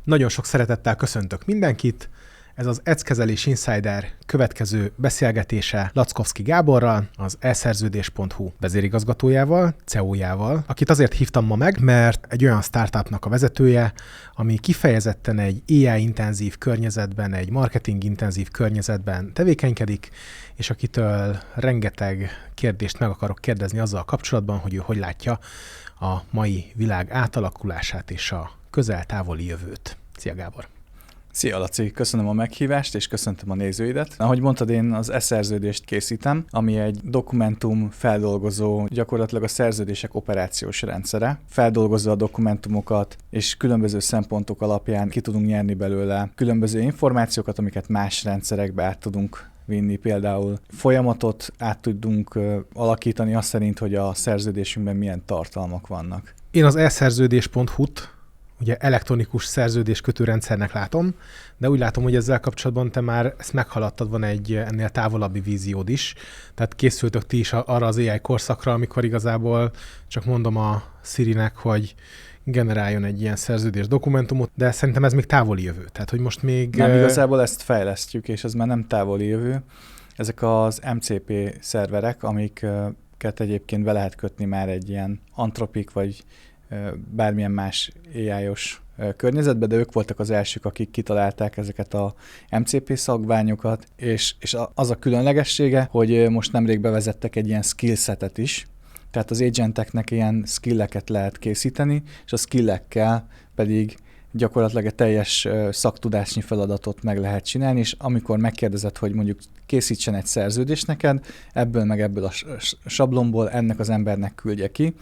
Nagyon sok szeretettel köszöntök mindenkit. Ez az Eckezelés Insider következő beszélgetése Laczkowski Gáborral, az eszerződés.hu vezérigazgatójával, CEO-jával, akit azért hívtam ma meg, mert egy olyan startupnak a vezetője, ami kifejezetten egy AI-intenzív környezetben, egy marketing-intenzív környezetben tevékenykedik, és akitől rengeteg kérdést meg akarok kérdezni azzal kapcsolatban, hogy ő hogy látja a mai világ átalakulását és a közel-távoli jövőt. Szia Gábor! Szia Laci, köszönöm a meghívást, és köszöntöm a nézőidet. Ahogy mondtad, én az e-szerződést készítem, ami egy dokumentum feldolgozó, gyakorlatilag a szerződések operációs rendszere. Feldolgozza a dokumentumokat, és különböző szempontok alapján ki tudunk nyerni belőle különböző információkat, amiket más rendszerekbe át tudunk vinni. Például folyamatot át tudunk alakítani azt szerint, hogy a szerződésünkben milyen tartalmak vannak. Én az eszerződés.hu-t ugye elektronikus szerződéskötő rendszernek látom, de úgy látom, hogy ezzel kapcsolatban te már ezt meghaladtad, van egy ennél távolabbi víziód is. Tehát készültök ti is arra az AI korszakra, amikor igazából csak mondom a Sirinek, hogy generáljon egy ilyen szerződés dokumentumot, de szerintem ez még távoli jövő. Tehát, hogy most még... Nem, igazából ezt fejlesztjük, és ez már nem távoli jövő. Ezek az MCP szerverek, amiket egyébként be lehet kötni már egy ilyen Anthropic vagy bármilyen más AI-os környezetbe, de ők voltak az elsők, akik kitalálták ezeket a MCP szabványokat, és az a különlegessége, hogy most nemrég bevezettek egy ilyen skillsetet is, tehát az agenteknek ilyen skilleket lehet készíteni, és a skillekkel pedig gyakorlatilag egy teljes szaktudásnyi feladatot meg lehet csinálni, és amikor megkérdezed, hogy mondjuk készítsen egy szerződést neked, ebből a sablonból ennek az embernek küldje ki,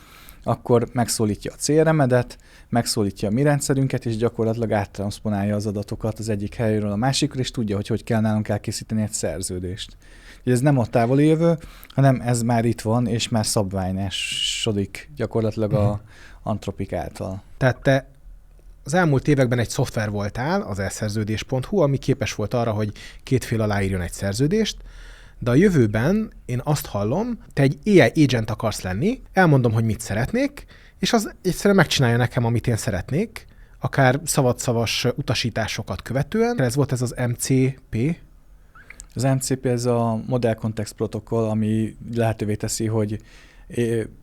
akkor megszólítja a CRM-edet, megszólítja a mi rendszerünket, és gyakorlatilag áttranszponálja az adatokat az egyik helyről a másikra, és tudja, hogy kell nálunk elkészíteni egy szerződést. Úgyhogy ez nem a távoli jövő, hanem ez már itt van, és már szabványosodik gyakorlatilag a Anthropic által. Tehát te az elmúlt években egy szoftver voltál, az eszerződés.hu, ami képes volt arra, hogy két fél aláírjon egy szerződést, de a jövőben én azt hallom, te egy AI agent akarsz lenni, elmondom, hogy mit szeretnék, és az egyszerűen megcsinálja nekem, amit én szeretnék, akár szabadszavas utasításokat követően. Ez volt ez az MCP. Az MCP ez a Model Context Protocol, ami lehetővé teszi, hogy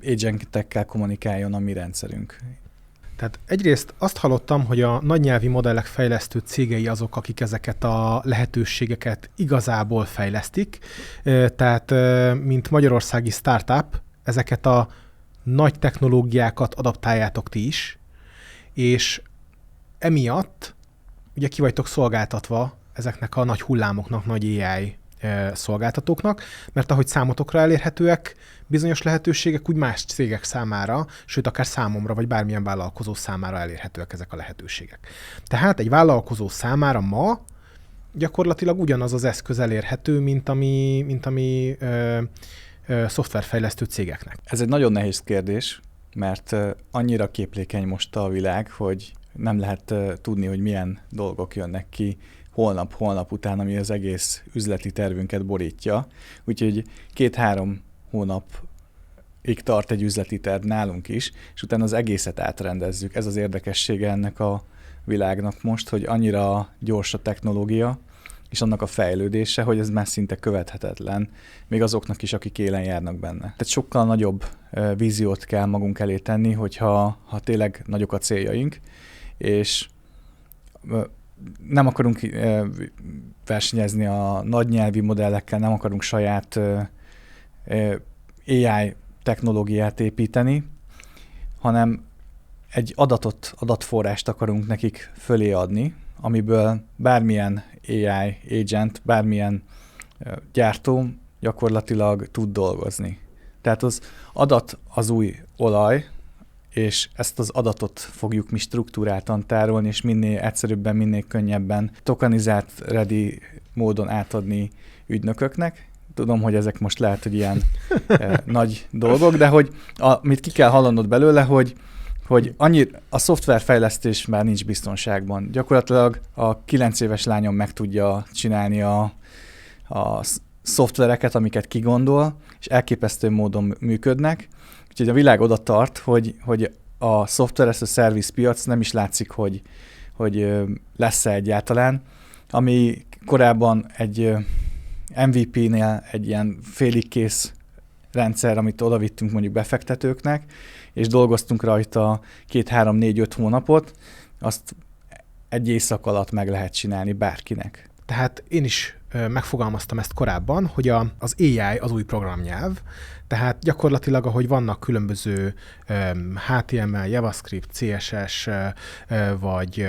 agentekkel kommunikáljon a mi rendszerünk. Tehát egyrészt azt hallottam, hogy a nagynyelvi modellek fejlesztő cégei azok, akik ezeket a lehetőségeket igazából fejlesztik. Tehát, mint magyarországi startup, ezeket a nagy technológiákat adaptáljátok ti is, és emiatt ugye ki vagytok szolgáltatva ezeknek a nagy hullámoknak, nagy AI szolgáltatóknak, mert ahogy számotokra elérhetőek bizonyos lehetőségek, úgy más cégek számára, sőt akár számomra, vagy bármilyen vállalkozó számára elérhetőek ezek a lehetőségek. Tehát egy vállalkozó számára ma gyakorlatilag ugyanaz az eszköz elérhető, mint ami szoftverfejlesztő cégeknek. Ez egy nagyon nehéz kérdés, mert annyira képlékeny most a világ, hogy nem lehet tudni, hogy milyen dolgok jönnek ki holnap után, ami az egész üzleti tervünket borítja. Úgyhogy 2-3 hónapig tart egy üzleti terv nálunk is, és utána az egészet átrendezzük. Ez az érdekessége ennek a világnak most, hogy annyira gyors a technológia, és annak a fejlődése, hogy ez már szinte követhetetlen, még azoknak is, akik élen járnak benne. Tehát sokkal nagyobb víziót kell magunk elé tenni, hogyha tényleg nagyok a céljaink, és nem akarunk versenyezni a nagy nyelvi modellekkel, nem akarunk saját AI technológiát építeni, hanem egy adatforrást akarunk nekik fölé adni, amiből bármilyen AI agent, bármilyen gyártó gyakorlatilag tud dolgozni. Tehát az adat az új olaj, és ezt az adatot fogjuk mi struktúráltan tárolni, és minél egyszerűbben, minél könnyebben tokenizált, ready módon átadni ügynököknek. Tudom, hogy ezek most lehet, hogy ilyen nagy dolgok, de hogy amit ki kell hallanod belőle, hogy a szoftverfejlesztés már nincs biztonságban. Gyakorlatilag a 9 éves lányom meg tudja csinálni a szoftvereket, amiket kigondol, és elképesztő módon működnek. Úgyhogy a világ oda tart, hogy a software as a service piac nem is látszik, hogy hogy lesz-e egyáltalán, ami korábban egy MVP-nél egy ilyen félig kész rendszer, amit odavittünk mondjuk befektetőknek, és dolgoztunk rajta 2-3-4-5 hónapot, azt egy éjszak alatt meg lehet csinálni bárkinek. Tehát én is megfogalmaztam ezt korábban, hogy az AI az új programnyelv, tehát gyakorlatilag, ahogy vannak különböző HTML, JavaScript, CSS, vagy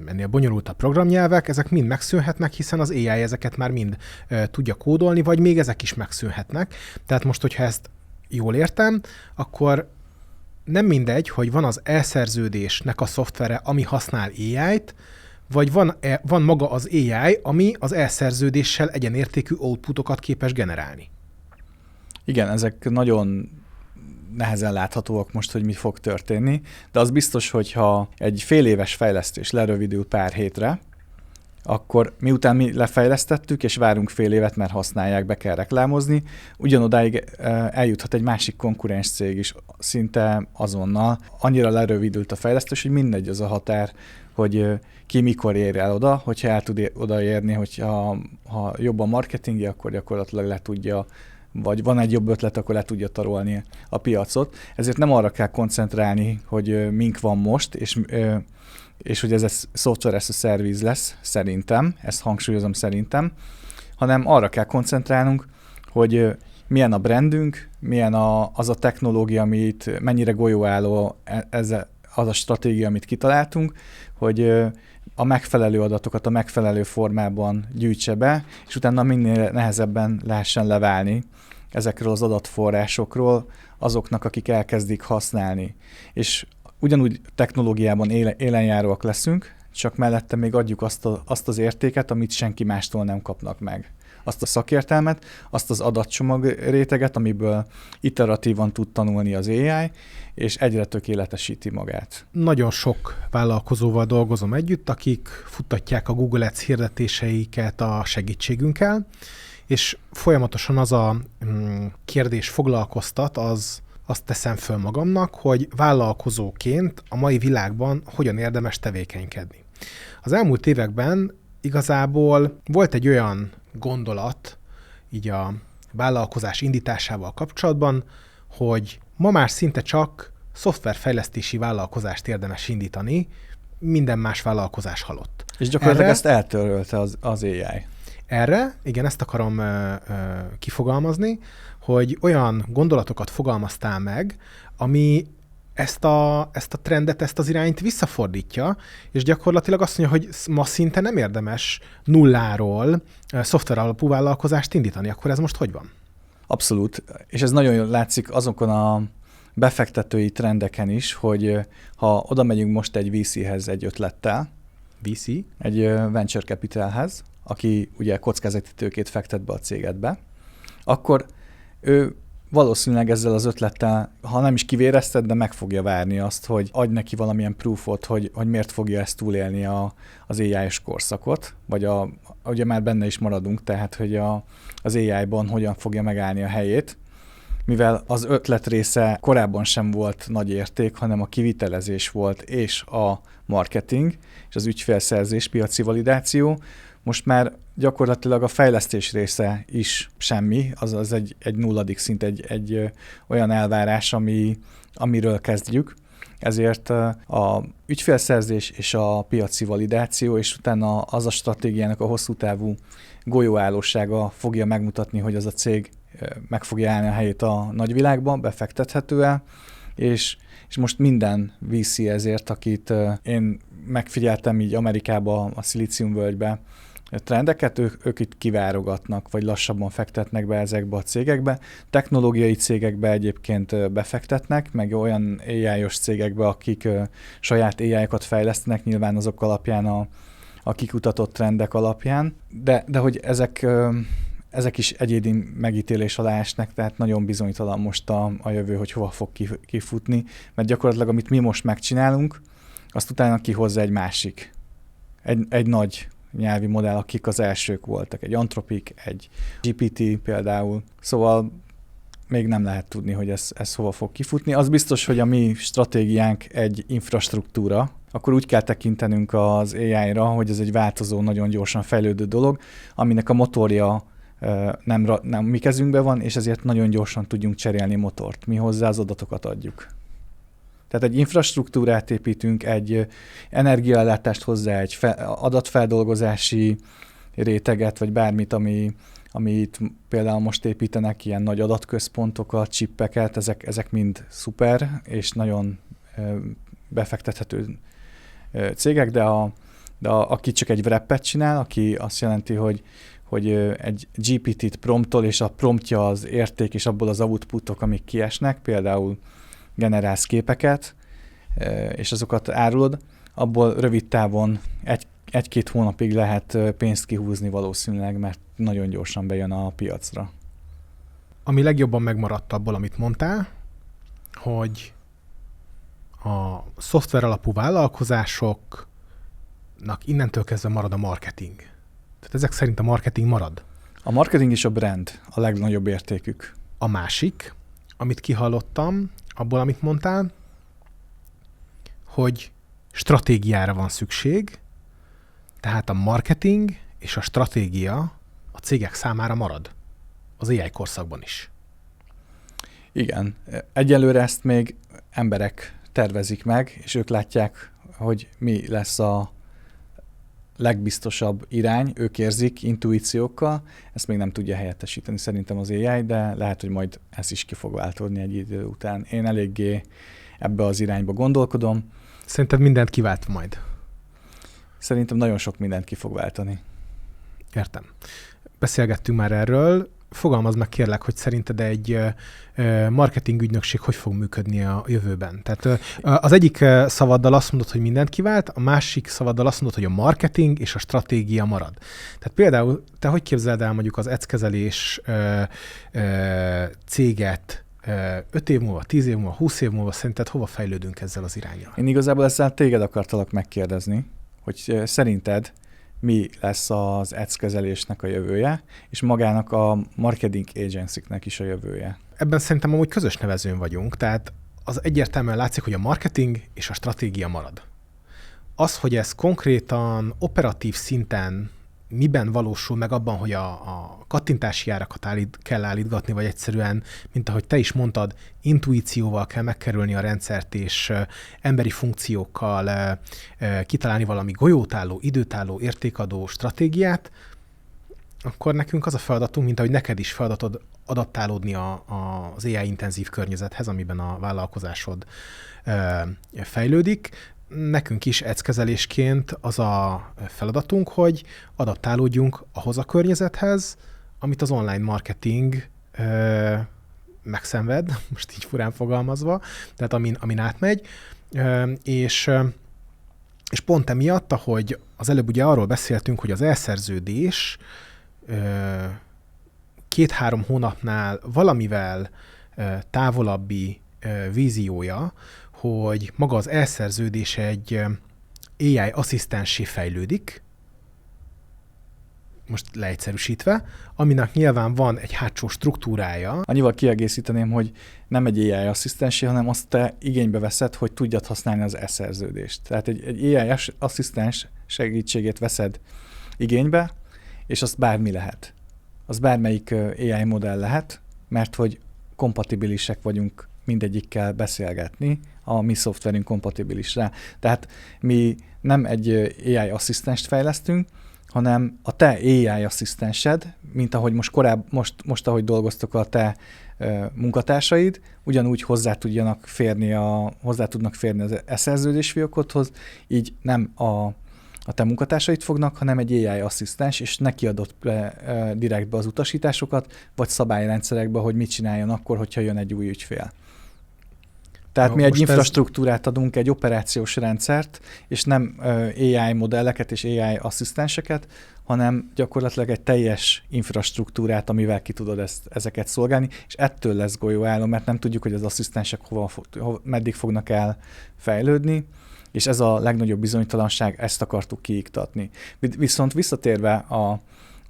ennél bonyolultabb programnyelvek, ezek mind megszűnhetnek, hiszen az AI ezeket már mind tudja kódolni, vagy még ezek is megszűnhetnek. Tehát most, hogyha ezt jól értem, akkor nem mindegy, hogy van az elszerződésnek a szoftvere, ami használ AI-t, vagy van maga az AI, ami az elszerződéssel egyenértékű outputokat képes generálni. Igen, ezek nagyon nehezen láthatóak most, hogy mi fog történni, de az biztos, hogy ha egy fél éves fejlesztés lerövidül pár hétre, akkor miután mi lefejlesztettük, és várunk fél évet, mert használják, be kell reklámozni, ugyanodáig eljuthat egy másik konkurens cég is szinte azonnal. Annyira lerövidült a fejlesztés, hogy mindegy az a határ, hogy ki mikor ér el oda, hogyha el tud odaérni, hogyha jobb a marketingje, akkor gyakorlatilag le tudja, vagy van egy jobb ötlet, akkor le tudja tarolni a piacot. Ezért nem arra kell koncentrálni, hogy mink van most, és hogy ez software as a service lesz, szerintem, ezt hangsúlyozom szerintem, hanem arra kell koncentrálnunk, hogy milyen a brandünk, milyen az a technológia, mennyire golyóálló az a stratégia, amit kitaláltunk, hogy a megfelelő adatokat a megfelelő formában gyűjtse be, és utána minél nehezebben lehessen leválni ezekről az adatforrásokról azoknak, akik elkezdik használni. És ugyanúgy technológiában élenjáróak leszünk, csak mellette még adjuk azt az értéket, amit senki mástól nem kapnak meg. Azt a szakértelmet, azt az adatcsomag réteget, amiből iteratívan tud tanulni az AI, és egyre tökéletesíti magát. Nagyon sok vállalkozóval dolgozom együtt, akik futtatják a Google Ads hirdetéseiket a segítségünkkel, és folyamatosan az a kérdés foglalkoztat, azt teszem föl magamnak, hogy vállalkozóként a mai világban hogyan érdemes tevékenykedni. Az elmúlt években igazából volt egy olyan gondolat így a vállalkozás indításával kapcsolatban, hogy ma már szinte csak szoftverfejlesztési vállalkozást érdemes indítani, minden más vállalkozás halott. És gyakorlatilag ezt eltörölte az AI. Erre, igen, ezt akarom kifogalmazni, hogy olyan gondolatokat fogalmaztál meg, ami ezt a trendet, ezt az irányt visszafordítja, és gyakorlatilag azt mondja, hogy ma szinte nem érdemes nulláról szoftver alapú vállalkozást indítani. Akkor ez most hogy van? Abszolút, és ez nagyon jól látszik azokon a befektetői trendeken is, hogy ha oda megyünk most egy VC-hez egy ötlettel, VC? Egy venture capitalhez, aki ugye kockázati tőkét fektet be a cégedbe, akkor ő valószínűleg ezzel az ötlettel, ha nem is kivérezted, de meg fogja várni azt, hogy adj neki valamilyen proofot, hogy miért fogja ezt túlélni az AI-s korszakot, vagy ugye már benne is maradunk, tehát hogy az AI-ban hogyan fogja megállni a helyét, mivel az ötlet része korábban sem volt nagy érték, hanem a kivitelezés volt, és a marketing, és az ügyfélszerzés, piaci validáció. Most már gyakorlatilag a fejlesztés része is semmi, az egy nulladik szint, egy olyan elvárás, amiről kezdjük. Ezért a ügyfélszerzés és a piaci validáció, és utána az a stratégiának a hosszú távú golyóállósága fogja megmutatni, hogy az a cég meg fogja állni a helyét a nagyvilágban, befektethető el, és most minden VC ezért, akit én megfigyeltem így Amerikában, a szilíciumvölgyben, trendeket, ők itt kivárogatnak, vagy lassabban fektetnek be ezekbe a cégekbe. Technológiai cégekbe egyébként befektetnek, meg olyan AI-os cégekbe, akik saját AI-kat fejlesztenek, nyilván azok alapján a kikutatott trendek alapján, de hogy ezek is egyéni megítélés alá esnek, tehát nagyon bizonytalan most a jövő, hogy hova fog kifutni, mert gyakorlatilag amit mi most megcsinálunk, azt utána kihozza egy másik, egy nagy nyelvi modell, akik az elsők voltak, egy Anthropic, egy GPT például. Szóval még nem lehet tudni, hogy ez hova fog kifutni. Az biztos, hogy a mi stratégiánk egy infrastruktúra, akkor úgy kell tekintenünk az AI-ra, hogy ez egy változó, nagyon gyorsan fejlődő dolog, aminek a motorja nem mi kezünkben van, és ezért nagyon gyorsan tudjunk cserélni motort. Mi hozzá az adatokat adjuk. Tehát egy infrastruktúrát építünk, egy energiaellátást hozzá, egy adatfeldolgozási réteget, vagy bármit, amit például most építenek, ilyen nagy adatközpontokat, csippeket, ezek mind szuper, és nagyon befektethető cégek, de aki csak egy wrappet csinál, aki azt jelenti, hogy egy GPT-t promptol, és a promptja az érték, és abból az outputok, amik kiesnek, például generálsz képeket, és azokat árulod, abból rövid távon egy-két hónapig lehet pénzt kihúzni valószínűleg, mert nagyon gyorsan bejön a piacra. Ami legjobban megmaradt abból, amit mondtál, hogy a szoftver alapú vállalkozásoknak innentől kezdve marad a marketing. Tehát ezek szerint a marketing marad. A marketing és a brand a legnagyobb értékük. A másik, amit kihallottam, abból, amit mondtál, hogy stratégiára van szükség, tehát a marketing és a stratégia a cégek számára marad. Az AI korszakban is. Igen. Egyelőre ezt még emberek tervezik meg, és ők látják, hogy mi lesz a legbiztosabb irány, ők érzik intuíciókkal, ezt még nem tudja helyettesíteni szerintem az AI, de lehet, hogy majd ez is ki fog váltódni egy idő után. Én eléggé ebbe az irányba gondolkodom. Szerinted mindent kivált majd? Szerintem nagyon sok mindent ki fog váltani. Értem. Beszélgettünk már erről. Fogalmazd meg kérlek, hogy szerinted egy marketing ügynökség hogy fog működni a jövőben. Tehát az egyik szavaddal azt mondod, hogy mindent kivált, a másik szavaddal azt mondod, hogy a marketing és a stratégia marad. Tehát például te hogy képzeld el mondjuk az ads-kezelés céget 5 év múlva, 10 év múlva, 20 év múlva, szerinted hova fejlődünk ezzel az iránnyal? Én igazából ezzel téged akartalak megkérdezni, hogy szerinted mi lesz az ads-kezelésnek a jövője, és magának a marketing agency-nek is a jövője. Ebben szerintem amúgy közös nevezőn vagyunk, tehát az egyértelműen látszik, hogy a marketing és a stratégia marad. Az, hogy ez konkrétan operatív szinten miben valósul meg abban, hogy a kattintási árakat kell állítgatni, vagy egyszerűen, mint ahogy te is mondtad, intuícióval kell megkerülni a rendszert, és emberi funkciókkal kitalálni valami golyótálló, időtálló, értékadó stratégiát, akkor nekünk az a feladatunk, mint ahogy neked is feladatod adaptálódni az AI-intenzív környezethez, amiben a vállalkozásod fejlődik. Nekünk is ads-kezelésként az a feladatunk, hogy adaptálódjunk ahhoz a környezethez, amit az online marketing megszenved, most így furán fogalmazva, tehát amin átmegy, és pont emiatt, ahogy az előbb ugye arról beszéltünk, hogy az elszerződés 2-3 hónapnál valamivel távolabbi víziója, hogy maga az elszerződés egy AI asszisztenssé fejlődik, most leegyszerűsítve, aminek nyilván van egy hátsó struktúrája. Annyival kiegészíteném, hogy nem egy AI asszisztensé, hanem azt te igénybe veszed, hogy tudjad használni az e-szerződést. Tehát egy AI asszisztens segítségét veszed igénybe, és az bármi lehet. Az bármelyik AI modell lehet, mert hogy kompatibilisek vagyunk mindegyikkel beszélgetni, a mi szoftverünk kompatibilis rá. Tehát mi nem egy AI asszisztenst fejlesztünk, hanem a te AI asszisztensed, mint ahogy most ahogy dolgoztok a te munkatársaid, ugyanúgy hozzá tudnak férni az e-szerződés fiókodhoz, így nem a te munkatársaid fognak, hanem egy AI asszisztens, és neki adott direktbe az utasításokat, vagy szabályrendszerekbe, hogy mit csináljon akkor, hogyha jön egy új ügyfél. Tehát mi egy infrastruktúrát adunk, egy operációs rendszert, és nem AI modelleket és AI asszisztenseket, hanem gyakorlatilag egy teljes infrastruktúrát, amivel ki tudod ezeket szolgálni, és ettől lesz golyóálló, mert nem tudjuk, hogy az asszisztensek meddig fognak el fejlődni, és ez a legnagyobb bizonytalanság, ezt akartuk kiiktatni. Viszont visszatérve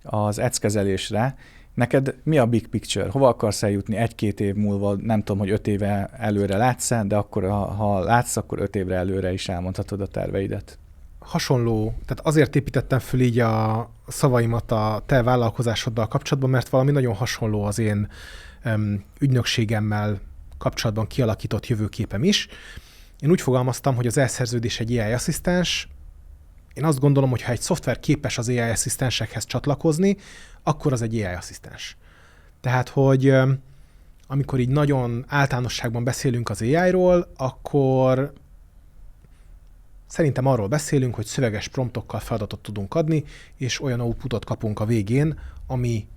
az ads-kezelésre, Neked mi a big picture? Hova akarsz eljutni 1-2 év múlva? Nem tudom, hogy 5 éve előre látsz, de akkor ha látsz, akkor 5 évre előre is elmondhatod a terveidet. Hasonló, tehát azért építettem föl így a szavaimat a te vállalkozásoddal kapcsolatban, mert valami nagyon hasonló az én ügynökségemmel kapcsolatban kialakított jövőképem is. Én úgy fogalmaztam, hogy az elszerződés egy AI asszisztens. Én azt gondolom, hogy ha egy szoftver képes az AI asszisztensekhez csatlakozni, akkor az egy AI asszisztens. Tehát, hogy amikor így nagyon általánosságban beszélünk az AI-ról, akkor szerintem arról beszélünk, hogy szöveges promptokkal feladatot tudunk adni, és olyan outputot kapunk a végén, ami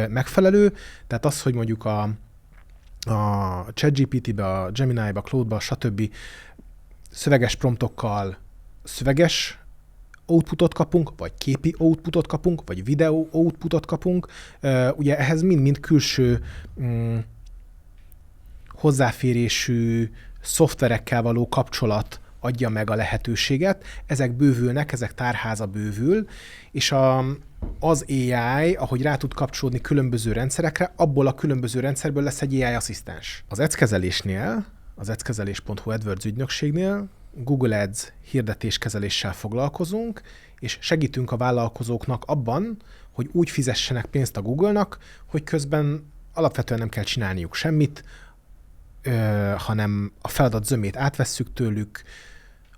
megfelelő. Tehát az, hogy mondjuk a ChatGPT-be, a Gemini-be, a Claude-ba, stb. Szöveges promptokkal szöveges outputot kapunk, vagy képi outputot kapunk, vagy videó outputot kapunk. Ugye ehhez mind-mind külső hozzáférésű szoftverekkel való kapcsolat adja meg a lehetőséget. Ezek bővülnek, ezek tárháza bővül, és az AI, ahogy rá tud kapcsolódni különböző rendszerekre, abból a különböző rendszerből lesz egy AI asszisztens. Az ads-kezelésnél, az ads-kezelés.hu AdWords ügynökségnél Google Ads hirdetéskezeléssel foglalkozunk, és segítünk a vállalkozóknak abban, hogy úgy fizessenek pénzt a Google-nak, hogy közben alapvetően nem kell csinálniuk semmit, hanem a feladat zömét átvesszük tőlük,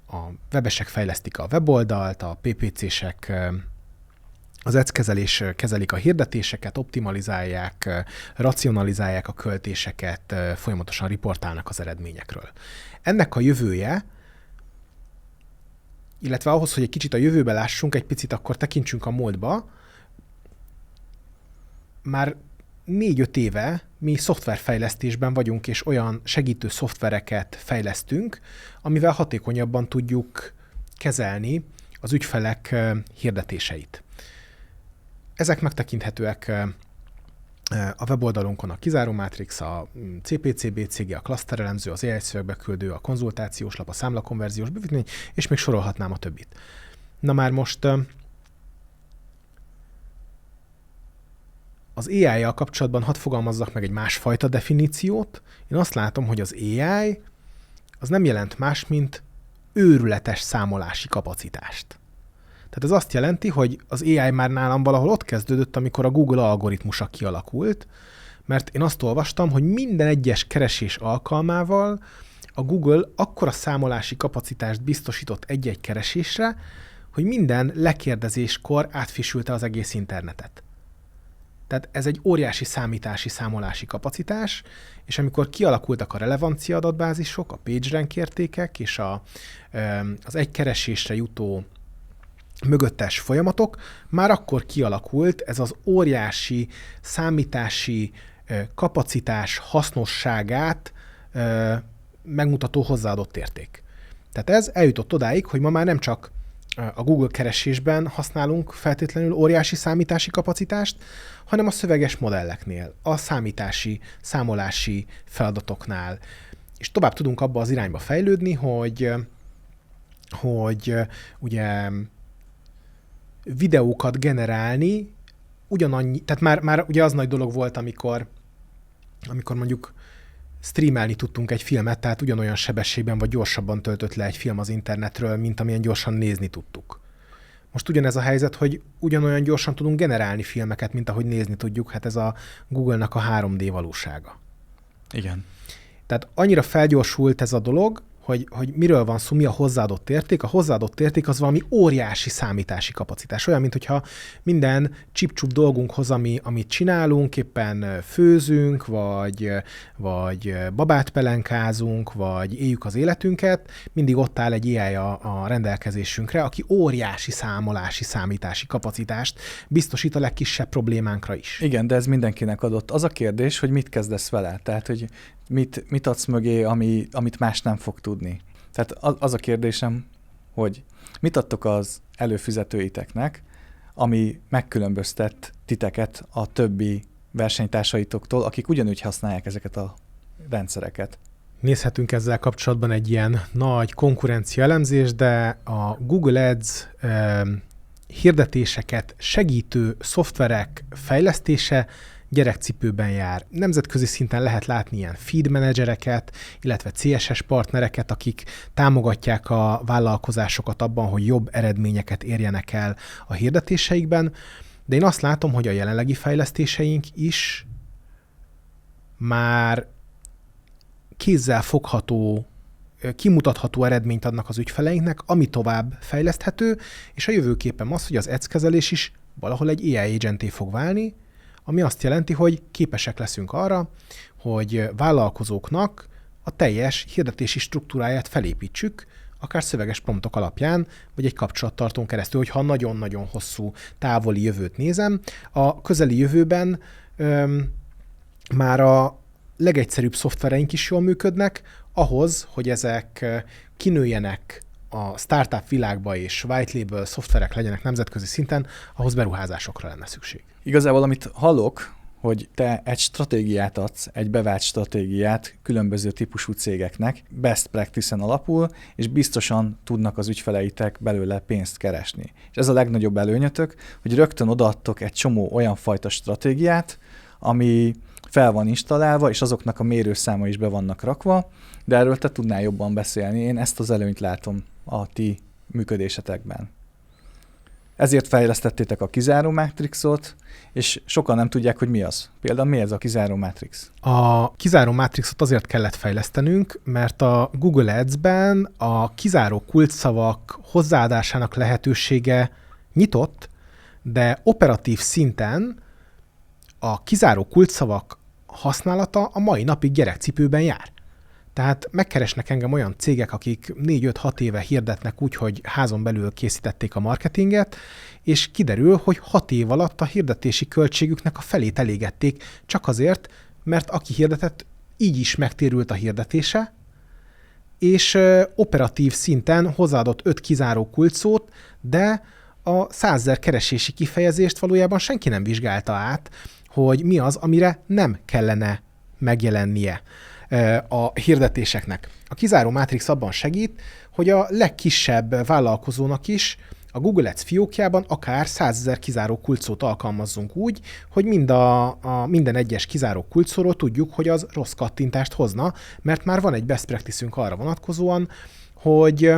a webesek fejlesztik a weboldalt, a PPC-sek az ads-kezelés kezelik a hirdetéseket, optimalizálják, racionalizálják a költéseket, folyamatosan riportálnak az eredményekről. Ennek a jövője, illetve ahhoz, hogy egy kicsit a jövőbe lássunk, egy picit akkor tekintsünk a múltba, már 4-5 éve mi szoftverfejlesztésben vagyunk, és olyan segítő szoftvereket fejlesztünk, amivel hatékonyabban tudjuk kezelni az ügyfelek hirdetéseit. Ezek megtekinthetőek a weboldalunkon: a Kizáró Matrix, a CPC BCG, a klaszterelemző, az AI szövegbeküldő, a konzultációs lap, a számlakonverziós bővítmény, és még sorolhatnám a többit. Na már most az AI-jal kapcsolatban hadd fogalmazzak meg egy másfajta definíciót. Én azt látom, hogy az AI az nem jelent más, mint őrületes számolási kapacitást. Tehát ez azt jelenti, hogy az AI már nálam valahol ott kezdődött, amikor a Google algoritmusa kialakult, mert én azt olvastam, hogy minden egyes keresés alkalmával a Google akkora számolási kapacitást biztosított egy-egy keresésre, hogy minden lekérdezéskor átfisülte az egész internetet. Tehát ez egy óriási számítási, számolási kapacitás, és amikor kialakultak a relevancia adatbázisok, a PageRank értékek és az egy keresésre jutó mögöttes folyamatok, már akkor kialakult ez az óriási számítási kapacitás hasznosságát megmutató hozzáadott érték. Tehát ez eljutott odáig, hogy ma már nem csak a Google keresésben használunk feltétlenül óriási számítási kapacitást, hanem a szöveges modelleknél, a számítási, számolási feladatoknál. És tovább tudunk abba az irányba fejlődni, hogy ugye videókat generálni ugyanannyi, tehát már ugye az nagy dolog volt, amikor mondjuk streamelni tudtunk egy filmet, tehát ugyanolyan sebességben vagy gyorsabban töltött le egy film az internetről, mint amilyen gyorsan nézni tudtuk. Most ugyanez a helyzet, hogy ugyanolyan gyorsan tudunk generálni filmeket, mint ahogy nézni tudjuk, hát ez a Google-nak a 3D valósága. Igen. Tehát annyira felgyorsult ez a dolog, hogy miről van szó, mi a hozzáadott érték. A hozzáadott érték az valami óriási számítási kapacitás. Olyan, mintha minden csip-csup dolgunkhoz, amit csinálunk, éppen főzünk, vagy babát pelenkázunk, vagy éljük az életünket, mindig ott áll egy AI a rendelkezésünkre, aki óriási számolási, számítási kapacitást biztosít a legkisebb problémánkra is. Igen, de ez mindenkinek adott. Az a kérdés, hogy mit kezdesz vele? Tehát, hogy mit adsz mögé, amit más nem fog tudni. Tehát az a kérdésem, hogy mit adtok az előfizetőiteknek, ami megkülönböztet titeket a többi versenytársaitoktól, akik ugyanúgy használják ezeket a rendszereket. Nézhetünk ezzel kapcsolatban egy ilyen nagy konkurencia elemzést, de a Google Ads hirdetéseket segítő szoftverek fejlesztése gyerekcipőben jár. Nemzetközi szinten lehet látni ilyen feed menedzsereket, illetve CSS partnereket, akik támogatják a vállalkozásokat abban, hogy jobb eredményeket érjenek el a hirdetéseikben, de én azt látom, hogy a jelenlegi fejlesztéseink is már kézzel fogható, kimutatható eredményt adnak az ügyfeleinknek, ami tovább fejleszthető, és a jövőképem az, hogy az ads kezelés is valahol egy AI agenté fog válni, ami azt jelenti, hogy képesek leszünk arra, hogy vállalkozóknak a teljes hirdetési struktúráját felépítsük, akár szöveges promptok alapján, vagy egy kapcsolattartón keresztül, hogyha nagyon-nagyon hosszú távoli jövőt nézem. A közeli jövőben már a legegyszerűbb szoftvereink is jól működnek, ahhoz, hogy ezek kinőjenek a startup világba és white label szoftverek legyenek nemzetközi szinten, ahhoz beruházásokra lenne szükség. Igazából, amit hallok, hogy te egy stratégiát adsz, egy bevált stratégiát különböző típusú cégeknek, best practice-en alapul, és biztosan tudnak az ügyfeleitek belőle pénzt keresni. És ez a legnagyobb előnyötök, hogy rögtön odaadtok egy csomó olyan fajta stratégiát, ami fel van installálva, és azoknak a mérőszáma is be vannak rakva, de erről te tudnál jobban beszélni. Én ezt az előnyt látom a ti működésetekben. Ezért fejlesztettétek a kizáró mátrixot, és sokan nem tudják, hogy mi az. Például mi ez a kizáró mátrix? A kizáró mátrixot azért kellett fejlesztenünk, mert a Google Ads-ben a kizáró kulcsszavak hozzáadásának lehetősége nyitott, de operatív szinten a kizáró kulcsszavak használata a mai napig gyerekcipőben jár. Tehát megkeresnek engem olyan cégek, akik 4-5-6 éve hirdetnek úgy, hogy házon belül készítették a marketinget, és kiderül, hogy 6 év alatt a hirdetési költségüknek a felét elégették, csak azért, mert aki hirdetett, így is megtérült a hirdetése, és operatív szinten hozzáadott 5 kizáró kulcsszót, de a 100 000 keresési kifejezést valójában senki nem vizsgálta át, hogy mi az, amire nem kellene megjelennie a hirdetéseknek. A kizáró mátrix abban segít, hogy a legkisebb vállalkozónak is a Google Ads fiókjában akár 100 000 kizáró kulcsszót alkalmazzunk úgy, hogy minden egyes kizáró kulcsszóról tudjuk, hogy az rossz kattintást hozna, mert már van egy best practice-ünk arra vonatkozóan, hogy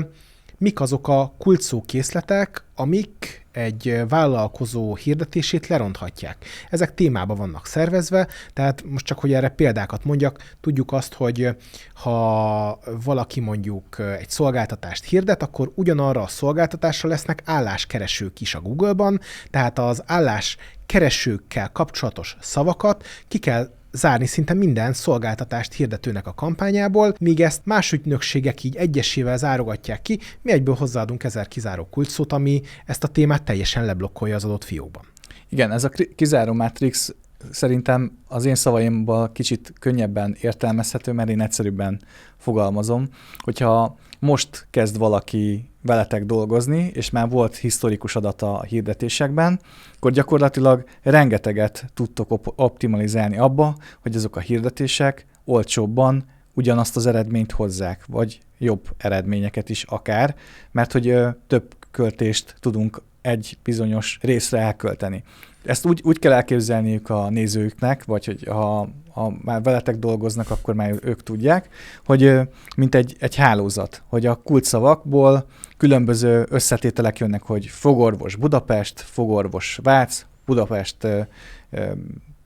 mik azok a kulcsszókészletek, amik egy vállalkozó hirdetését leronthatják. Ezek témában vannak szervezve, tehát most csak, hogy erre példákat mondjak, tudjuk azt, hogy ha valaki mondjuk egy szolgáltatást hirdet, akkor ugyanarra a szolgáltatásra lesznek álláskeresők is a Google-ban, tehát az álláskeresőkkel kapcsolatos szavakat ki kell zárni szinte minden szolgáltatást hirdetőnek a kampányából, míg ezt más ügynökségek így egyesével zárogatják ki, mi egyből hozzáadunk 1000 kizáró kulcsszót, ami ezt a témát teljesen leblokkolja az adott fiókban. Igen, ez a kizáró mátrix szerintem az én szavaimban kicsit könnyebben értelmezhető, mert én egyszerűbben fogalmazom, hogyha most kezd valaki veletek dolgozni, és már volt historikus adata a hirdetésekben, akkor gyakorlatilag rengeteget tudtok optimalizálni abba, hogy azok a hirdetések olcsóbban ugyanazt az eredményt hozzák, vagy jobb eredményeket is akár, mert hogy több költést tudunk egy bizonyos részre elkölteni. Ezt úgy kell elképzelniük a nézőknek, vagy hogy ha már veletek dolgoznak, akkor már ők tudják, hogy mint egy hálózat, hogy a kulcsszavakból különböző összetételek jönnek, hogy fogorvos Budapest, fogorvos Vác, Budapest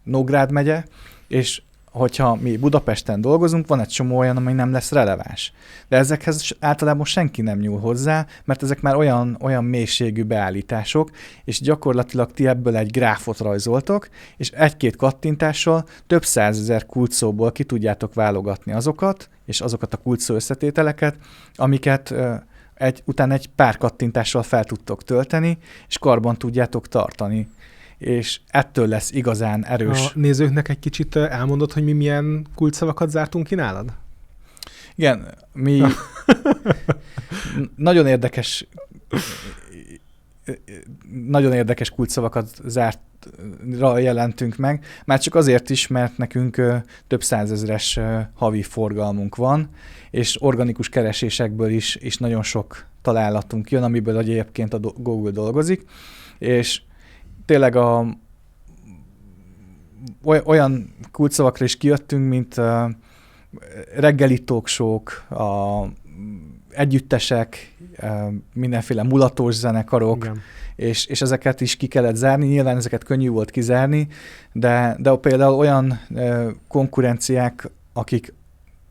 Nógrád megye, és hogyha mi Budapesten dolgozunk, van egy csomó olyan, ami nem lesz releváns. De ezekhez általában senki nem nyúl hozzá, mert ezek már olyan mélységű beállítások, és gyakorlatilag ti ebből egy gráfot rajzoltok, és egy-két kattintással több 100 000 kulcsszóból ki tudjátok válogatni azokat, és azokat a kulcsszó összetételeket, amiket utána egy pár kattintással fel tudtok tölteni, és karban tudjátok tartani. És ettől lesz igazán erős. A nézőknek egy kicsit elmondod, hogy mi milyen kulcsszavakat zártunk ki nálad? Igen, mi nagyon érdekes kulcsszavakat zártra jelentünk meg, már csak azért is, mert nekünk több 100 000 havi forgalmunk van, és organikus keresésekből is nagyon sok találatunk jön, amiből egyébként a Google dolgozik, és tényleg olyan kulcsszavakra is kijöttünk, mint reggeli talkshow-k, együttesek, mindenféle mulatós zenekarok, és ezeket is ki kellett zárni. Nyilván ezeket könnyű volt kizárni, de például olyan konkurenciák, akik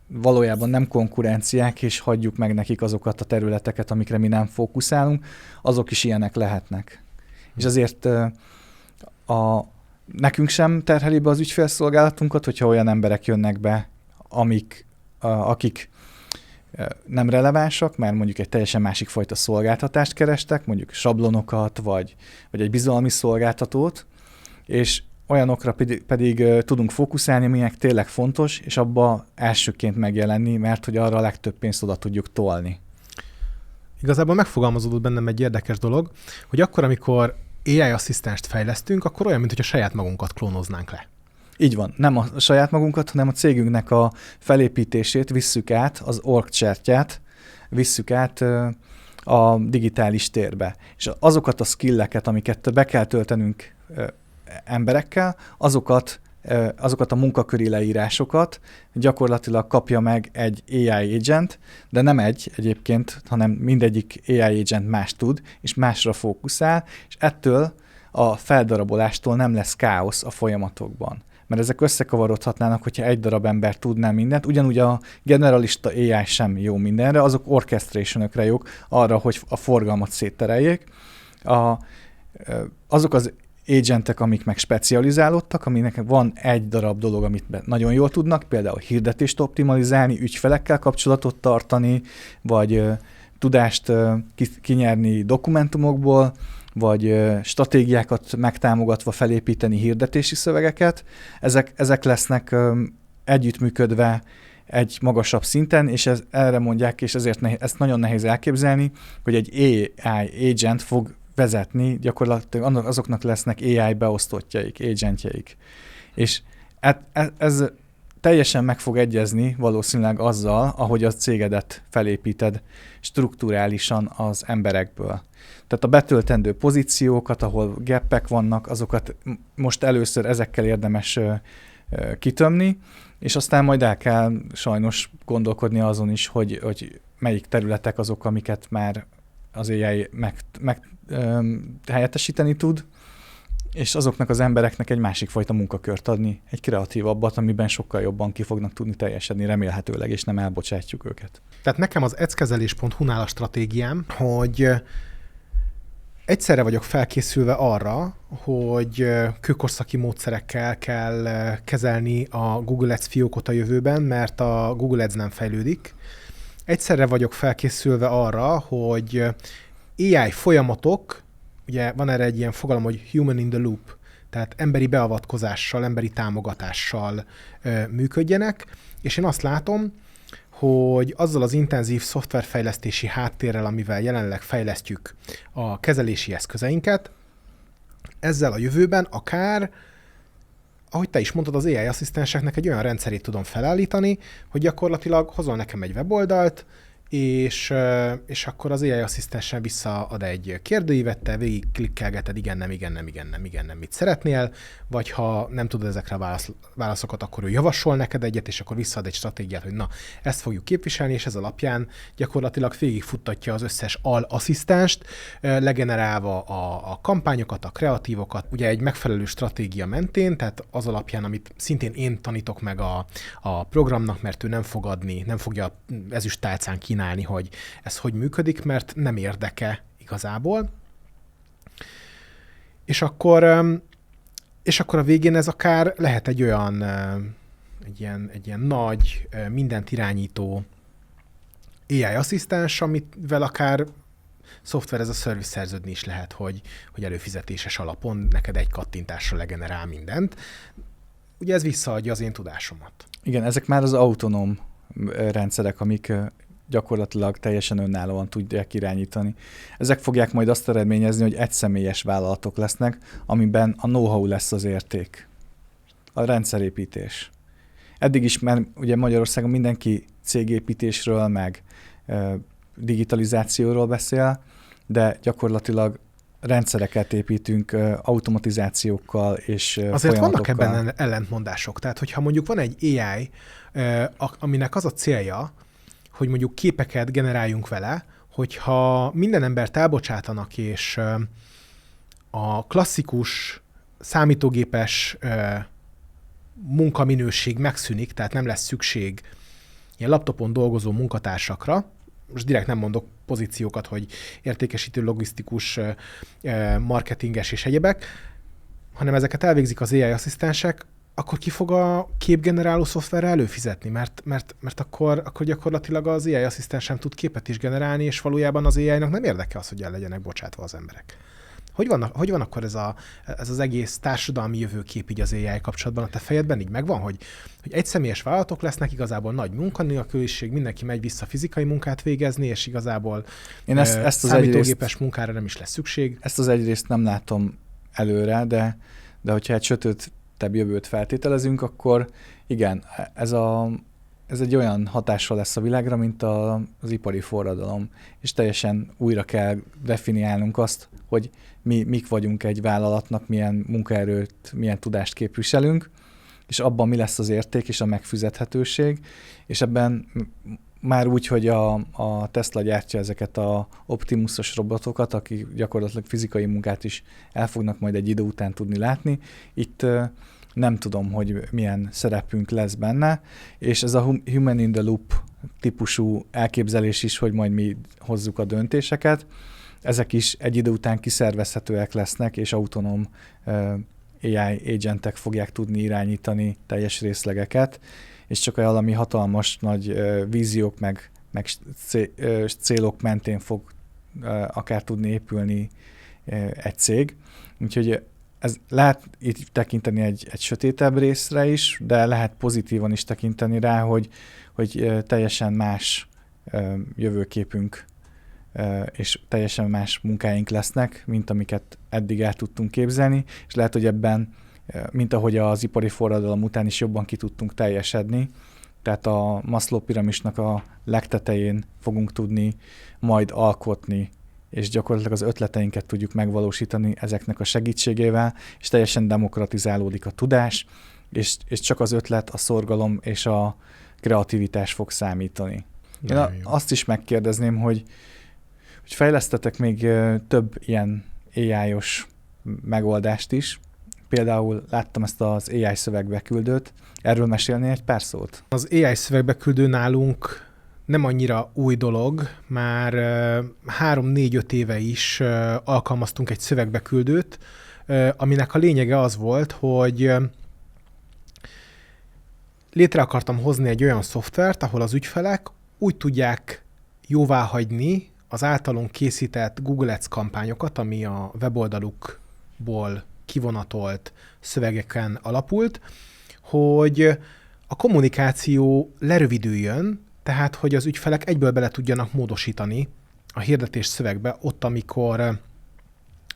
valójában nem konkurenciák, és hagyjuk meg nekik azokat a területeket, amikre mi nem fókuszálunk, azok is ilyenek lehetnek. És azért nekünk sem terheli be az ügyfélszolgálatunkat, hogyha olyan emberek jönnek be, akik nem relevánsak, mert mondjuk egy teljesen másik fajta szolgáltatást kerestek, mondjuk sablonokat, vagy egy bizalmi szolgáltatót, és olyanokra pedig tudunk fókuszálni, aminek tényleg fontos, és abba elsőként megjelenni, mert hogy arra a legtöbb pénzt oda tudjuk tolni. Igazából megfogalmazódott bennem egy érdekes dolog, hogy akkor, amikor AI asszisztenst fejlesztünk, akkor olyan, mintha saját magunkat klónoznánk le. Így van. Nem a saját magunkat, hanem a cégünknek a felépítését visszük át, az org chartját visszük át a digitális térbe. És azokat a skilleket, amiket be kell töltenünk emberekkel, azokat a munkaköri leírásokat gyakorlatilag kapja meg egy AI agent, de nem egyébként, hanem mindegyik AI agent más tud, és másra fókuszál, és ettől a feldarabolástól nem lesz káosz a folyamatokban. Mert ezek összekavarodhatnának, hogyha egy darab ember tudná mindent. Ugyanúgy a generalista AI sem jó mindenre, azok orchestration-ökre jók arra, hogy a forgalmat széttereljék. Azok az agentek, amik meg specializálódtak, aminek van egy darab dolog, amit nagyon jól tudnak, például hirdetést optimalizálni, ügyfelekkel kapcsolatot tartani, vagy tudást kinyerni dokumentumokból, vagy stratégiákat megtámogatva felépíteni hirdetési szövegeket. Ezek lesznek együttműködve egy magasabb szinten, és erre mondják, és ezért ezt nagyon nehéz elképzelni, hogy egy AI agent fog vezetni, gyakorlatilag azoknak lesznek AI beosztottjaik, agentjeik. És ez teljesen meg fog egyezni valószínűleg azzal, ahogy a cégedet felépíted strukturálisan az emberekből. Tehát a betöltendő pozíciókat, ahol gappek vannak, azokat most először ezekkel érdemes kitömni, és aztán majd el kell sajnos gondolkodni azon is, hogy melyik területek azok, amiket már az AI helyettesíteni tud, és azoknak az embereknek egy másik fajta munkakört adni, egy kreatívabbat, amiben sokkal jobban ki fognak tudni teljesedni remélhetőleg, és nem elbocsátjuk őket. Tehát nekem az eckezelés.hu-nál a stratégiám, hogy egyszerre vagyok felkészülve arra, hogy kőkorszaki módszerekkel kell kezelni a Google Ads fiókot a jövőben, mert a Google Ads nem fejlődik. Egyszerre vagyok felkészülve arra, hogy AI folyamatok, ugye van erre egy ilyen fogalom, hogy human in the loop, tehát emberi beavatkozással, emberi támogatással működjenek, és én azt látom, hogy azzal az intenzív szoftverfejlesztési háttérrel, amivel jelenleg fejlesztjük a kezelési eszközeinket, ezzel a jövőben akár, ahogy te is mondtad, az AI asszisztenseknek egy olyan rendszerét tudom felállítani, hogy gyakorlatilag hozol nekem egy weboldalt, és akkor az AI asszisztensen visszaad egy kérdőívet, te végig klikkelgeted, igen, nem, mit szeretnél, vagy ha nem tudod ezekre a válaszokat, akkor ő javasol neked egyet, és akkor visszaad egy stratégiát, hogy na, ezt fogjuk képviselni, és ez alapján gyakorlatilag végigfuttatja az összes al-asszisztenst, legenerálva a kampányokat, a kreatívokat, ugye egy megfelelő stratégia mentén, tehát az alapján, amit szintén én tanítok meg a programnak, mert ő nem fogja ezüst tálcán kínálni, hogy ez hogy működik, mert nem érdeke igazából. És akkor a végén ez akár lehet egy olyan, egy ilyen nagy, mindent irányító AI asszisztens, amivel akár szoftver ez a service szerződni is lehet, hogy előfizetéses alapon neked egy kattintásra legenerál mindent. Ugye ez visszaadja az én tudásomat. Igen, ezek már az autonóm rendszerek, amik gyakorlatilag teljesen önállóan tudják irányítani. Ezek fogják majd azt eredményezni, hogy egyszemélyes vállalatok lesznek, amiben a know-how lesz az érték. A rendszerépítés. Eddig is, mert ugye Magyarországon mindenki cégépítésről, meg digitalizációról beszél, de gyakorlatilag rendszereket építünk automatizációkkal és azért vannak folyamatokkal. ebben ellentmondások. Tehát, hogyha mondjuk van egy AI, aminek az a célja, hogy mondjuk képeket generáljunk vele, hogyha minden embert elbocsátanak, és a klasszikus számítógépes munkaminőség megszűnik, tehát nem lesz szükség ilyen laptopon dolgozó munkatársakra, most direkt nem mondok pozíciókat, hogy értékesítő, logisztikus, marketinges és egyebek, hanem ezeket elvégzik az AI asszisztensek, akkor ki fog a képgeneráló szoftverre előfizetni, mert akkor gyakorlatilag az AI asszisztens sem tud képet is generálni, és valójában az AI-nak nem érdeke az, hogy el legyenek bocsátva az emberek. Hogy van akkor ez az egész társadalmi jövőkép így az AI kapcsolatban? A te fejedben így megvan, hogy egyszemélyes vállalatok lesznek, igazából nagy munkanélküliség, mindenki megy vissza fizikai munkát végezni, és igazából Én ezt az számítógépes munkára nem is lesz szükség. Ezt az egyrészt nem látom előre, de hogyha egy sötétebb jövőt feltételezünk, akkor igen, ez egy olyan hatással lesz a világra, mint az ipari forradalom, és teljesen újra kell definiálnunk azt, hogy mik vagyunk egy vállalatnak, milyen munkaerőt, milyen tudást képviselünk, és abban mi lesz az érték és a megfizethetőség, és ebben már úgy, hogy a Tesla gyártja ezeket a Optimusos robotokat, akik gyakorlatilag fizikai munkát is el fognak majd egy idő után tudni látni. Itt nem tudom, hogy milyen szerepünk lesz benne, és ez a human in the loop típusú elképzelés is, hogy majd mi hozzuk a döntéseket, ezek is egy idő után kiszervezhetőek lesznek, és autonóm AI agentek fogják tudni irányítani teljes részlegeket, és csak valami hatalmas nagy víziók meg célok mentén fog akár tudni épülni egy cég. Úgyhogy ez lehet itt tekinteni egy sötétebb részre is, de lehet pozitívan is tekinteni rá, hogy teljesen más jövőképünk és teljesen más munkáink lesznek, mint amiket eddig el tudtunk képzelni, és lehet, hogy ebben, mint ahogy az ipari forradalom után is jobban ki tudtunk teljesedni, tehát a Maslow piramisnak a legtetején fogunk tudni majd alkotni, és gyakorlatilag az ötleteinket tudjuk megvalósítani ezeknek a segítségével, és teljesen demokratizálódik a tudás, és csak az ötlet, a szorgalom és a kreativitás fog számítani. Én azt is megkérdezném, hogy fejlesztetek még több ilyen AI-os megoldást is. Például láttam ezt az AI szövegbeküldőt. Erről mesélni egy pár szót? Az AI szövegbeküldő nálunk nem annyira új dolog, már 3-4-5 éve is alkalmaztunk egy szövegbeküldőt, aminek a lényege az volt, hogy létre akartam hozni egy olyan szoftvert, ahol az ügyfelek úgy tudják jóváhagyni az általunk készített Google Ads kampányokat, ami a weboldalukból kivonatolt szövegeken alapult, hogy a kommunikáció lerövidüljön, tehát hogy az ügyfelek egyből bele tudjanak módosítani a hirdetés szövegbe ott, amikor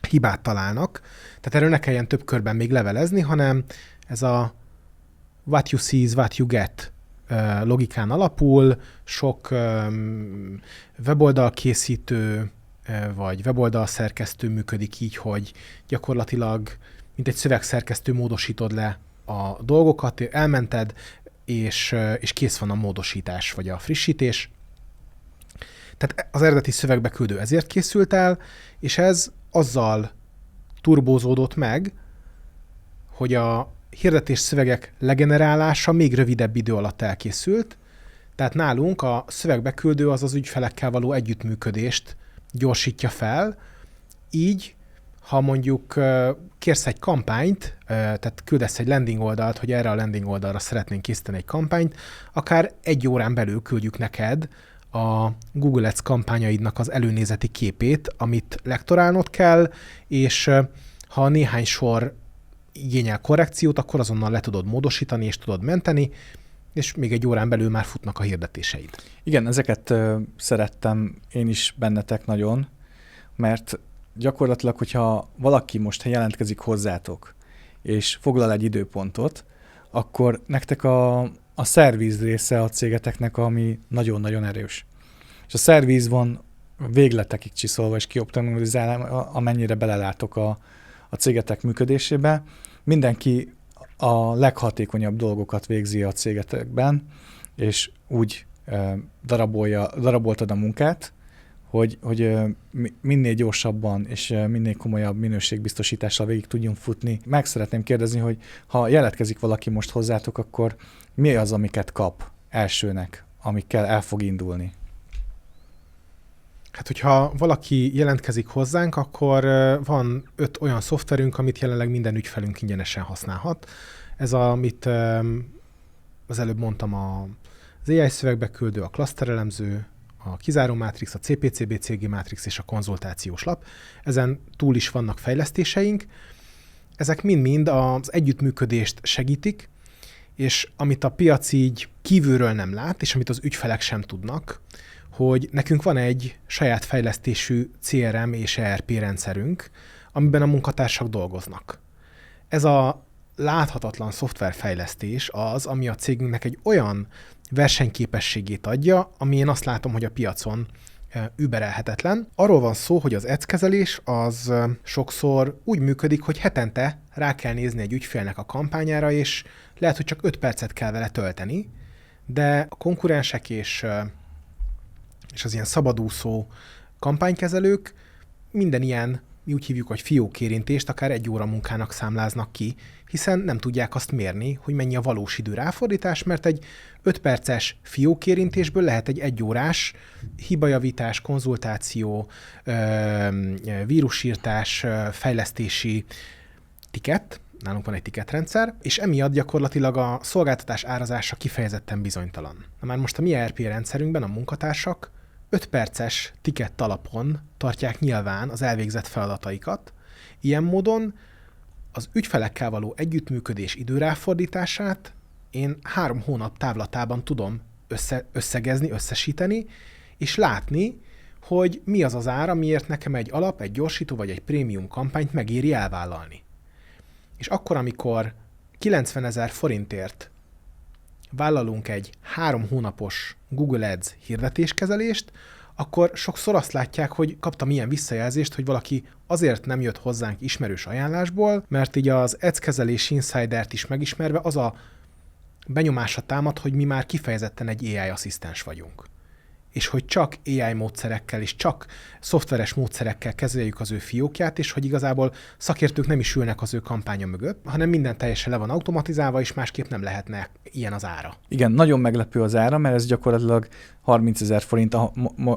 hibát találnak. Tehát erről ne kelljen több körben még levelezni, hanem ez a what you see is what you get logikán alapul, sok weboldalkészítő vagy weboldalszerkesztő működik így, hogy gyakorlatilag mint egy szövegszerkesztő módosítod le a dolgokat, elmented, és kész van a módosítás vagy a frissítés. Tehát az eredeti szövegbeküldő ezért készült el, és ez azzal turbózódott meg, hogy a hirdetés szövegek legenerálása még rövidebb idő alatt elkészült, tehát nálunk a szövegbeküldő az ügyfelekkel való együttműködést gyorsítja fel, így, ha mondjuk kérsz egy kampányt, tehát küldesz egy landing oldalt, hogy erre a landing oldalra szeretnénk készíteni egy kampányt, akár 1 órán belül küldjük neked a Google Ads kampányaidnak az előnézeti képét, amit lektorálnod kell, és ha néhány sor igényel korrekciót, akkor azonnal le tudod módosítani, és tudod menteni, és még 1 órán belül már futnak a hirdetéseid. Igen, ezeket szerettem én is bennetek nagyon, mert gyakorlatilag, hogyha valaki most jelentkezik hozzátok, és foglal egy időpontot, akkor nektek a szerviz része a cégeteknek, ami nagyon-nagyon erős. És a szerviz van végletekig csiszolva és kioptimalizálva, amennyire belelátok a cégetek működésébe. Mindenki a leghatékonyabb dolgokat végzi a cégetekben, és úgy daraboltad a munkát, hogy minél gyorsabban és minél komolyabb minőségbiztosítással végig tudjunk futni. Meg szeretném kérdezni, hogy ha jelentkezik valaki most hozzátok, akkor mi az, amiket kap elsőnek, amikkel el fog indulni? Hát, hogyha valaki jelentkezik hozzánk, akkor van 5 olyan szoftverünk, amit jelenleg minden ügyfelünk ingyenesen használhat. Ez, amit az előbb mondtam, az AI szövegbeküldő, a klaszterelemző, a kizáró mátrix, a CPCB CG mátrix és a konzultációs lap. Ezen túl is vannak fejlesztéseink. Ezek mind-mind az együttműködést segítik, és amit a piac így kívülről nem lát, és amit az ügyfelek sem tudnak, hogy nekünk van egy saját fejlesztésű CRM és ERP rendszerünk, amiben a munkatársak dolgoznak. Ez a láthatatlan szoftverfejlesztés az, ami a cégünknek egy olyan versenyképességét adja, ami én azt látom, hogy a piacon überelhetetlen. Arról van szó, hogy az ads kezelés az sokszor úgy működik, hogy hetente rá kell nézni egy ügyfélnek a kampányára, és lehet, hogy csak 5 percet kell vele tölteni, de a konkurensek és az ilyen szabadúszó kampánykezelők minden ilyen, mi úgy hívjuk, hogy fiókérintést akár 1 óra munkának számláznak ki, hiszen nem tudják azt mérni, hogy mennyi a valós idő ráfordítás, mert egy 5 perces fiókérintésből lehet egy 1 órás hibajavítás, konzultáció, vírusírtás, fejlesztési tiket, nálunk van egy tiketrendszer, és emiatt gyakorlatilag a szolgáltatás árazása kifejezetten bizonytalan. Na már most a mi ERP rendszerünkben a munkatársak 5 perces tikett alapon tartják nyilván az elvégzett feladataikat. Ilyen módon az ügyfelekkel való együttműködés időráfordítását én 3 hónap távlatában tudom összegezni, összesíteni, és látni, hogy mi az az ára, miért nekem egy alap, egy gyorsító vagy egy prémium kampányt megéri elvállalni. És akkor, amikor 90 000 forintért vállalunk egy 3 hónapos Google Ads hirdetéskezelést, akkor sokszor azt látják, hogy kaptam ilyen visszajelzést, hogy valaki azért nem jött hozzánk ismerős ajánlásból, mert így az ads kezelési insidert is megismerve az a benyomása támad, hogy mi már kifejezetten egy AI asszisztens vagyunk. És hogy csak AI módszerekkel és csak szoftveres módszerekkel kezeljük az ő fiókját, és hogy igazából szakértők nem is ülnek az ő kampánya mögött, hanem minden teljesen le van automatizálva, és másképp nem lehetne ilyen az ára. Igen, nagyon meglepő az ára, mert ez gyakorlatilag 30 000 forint, a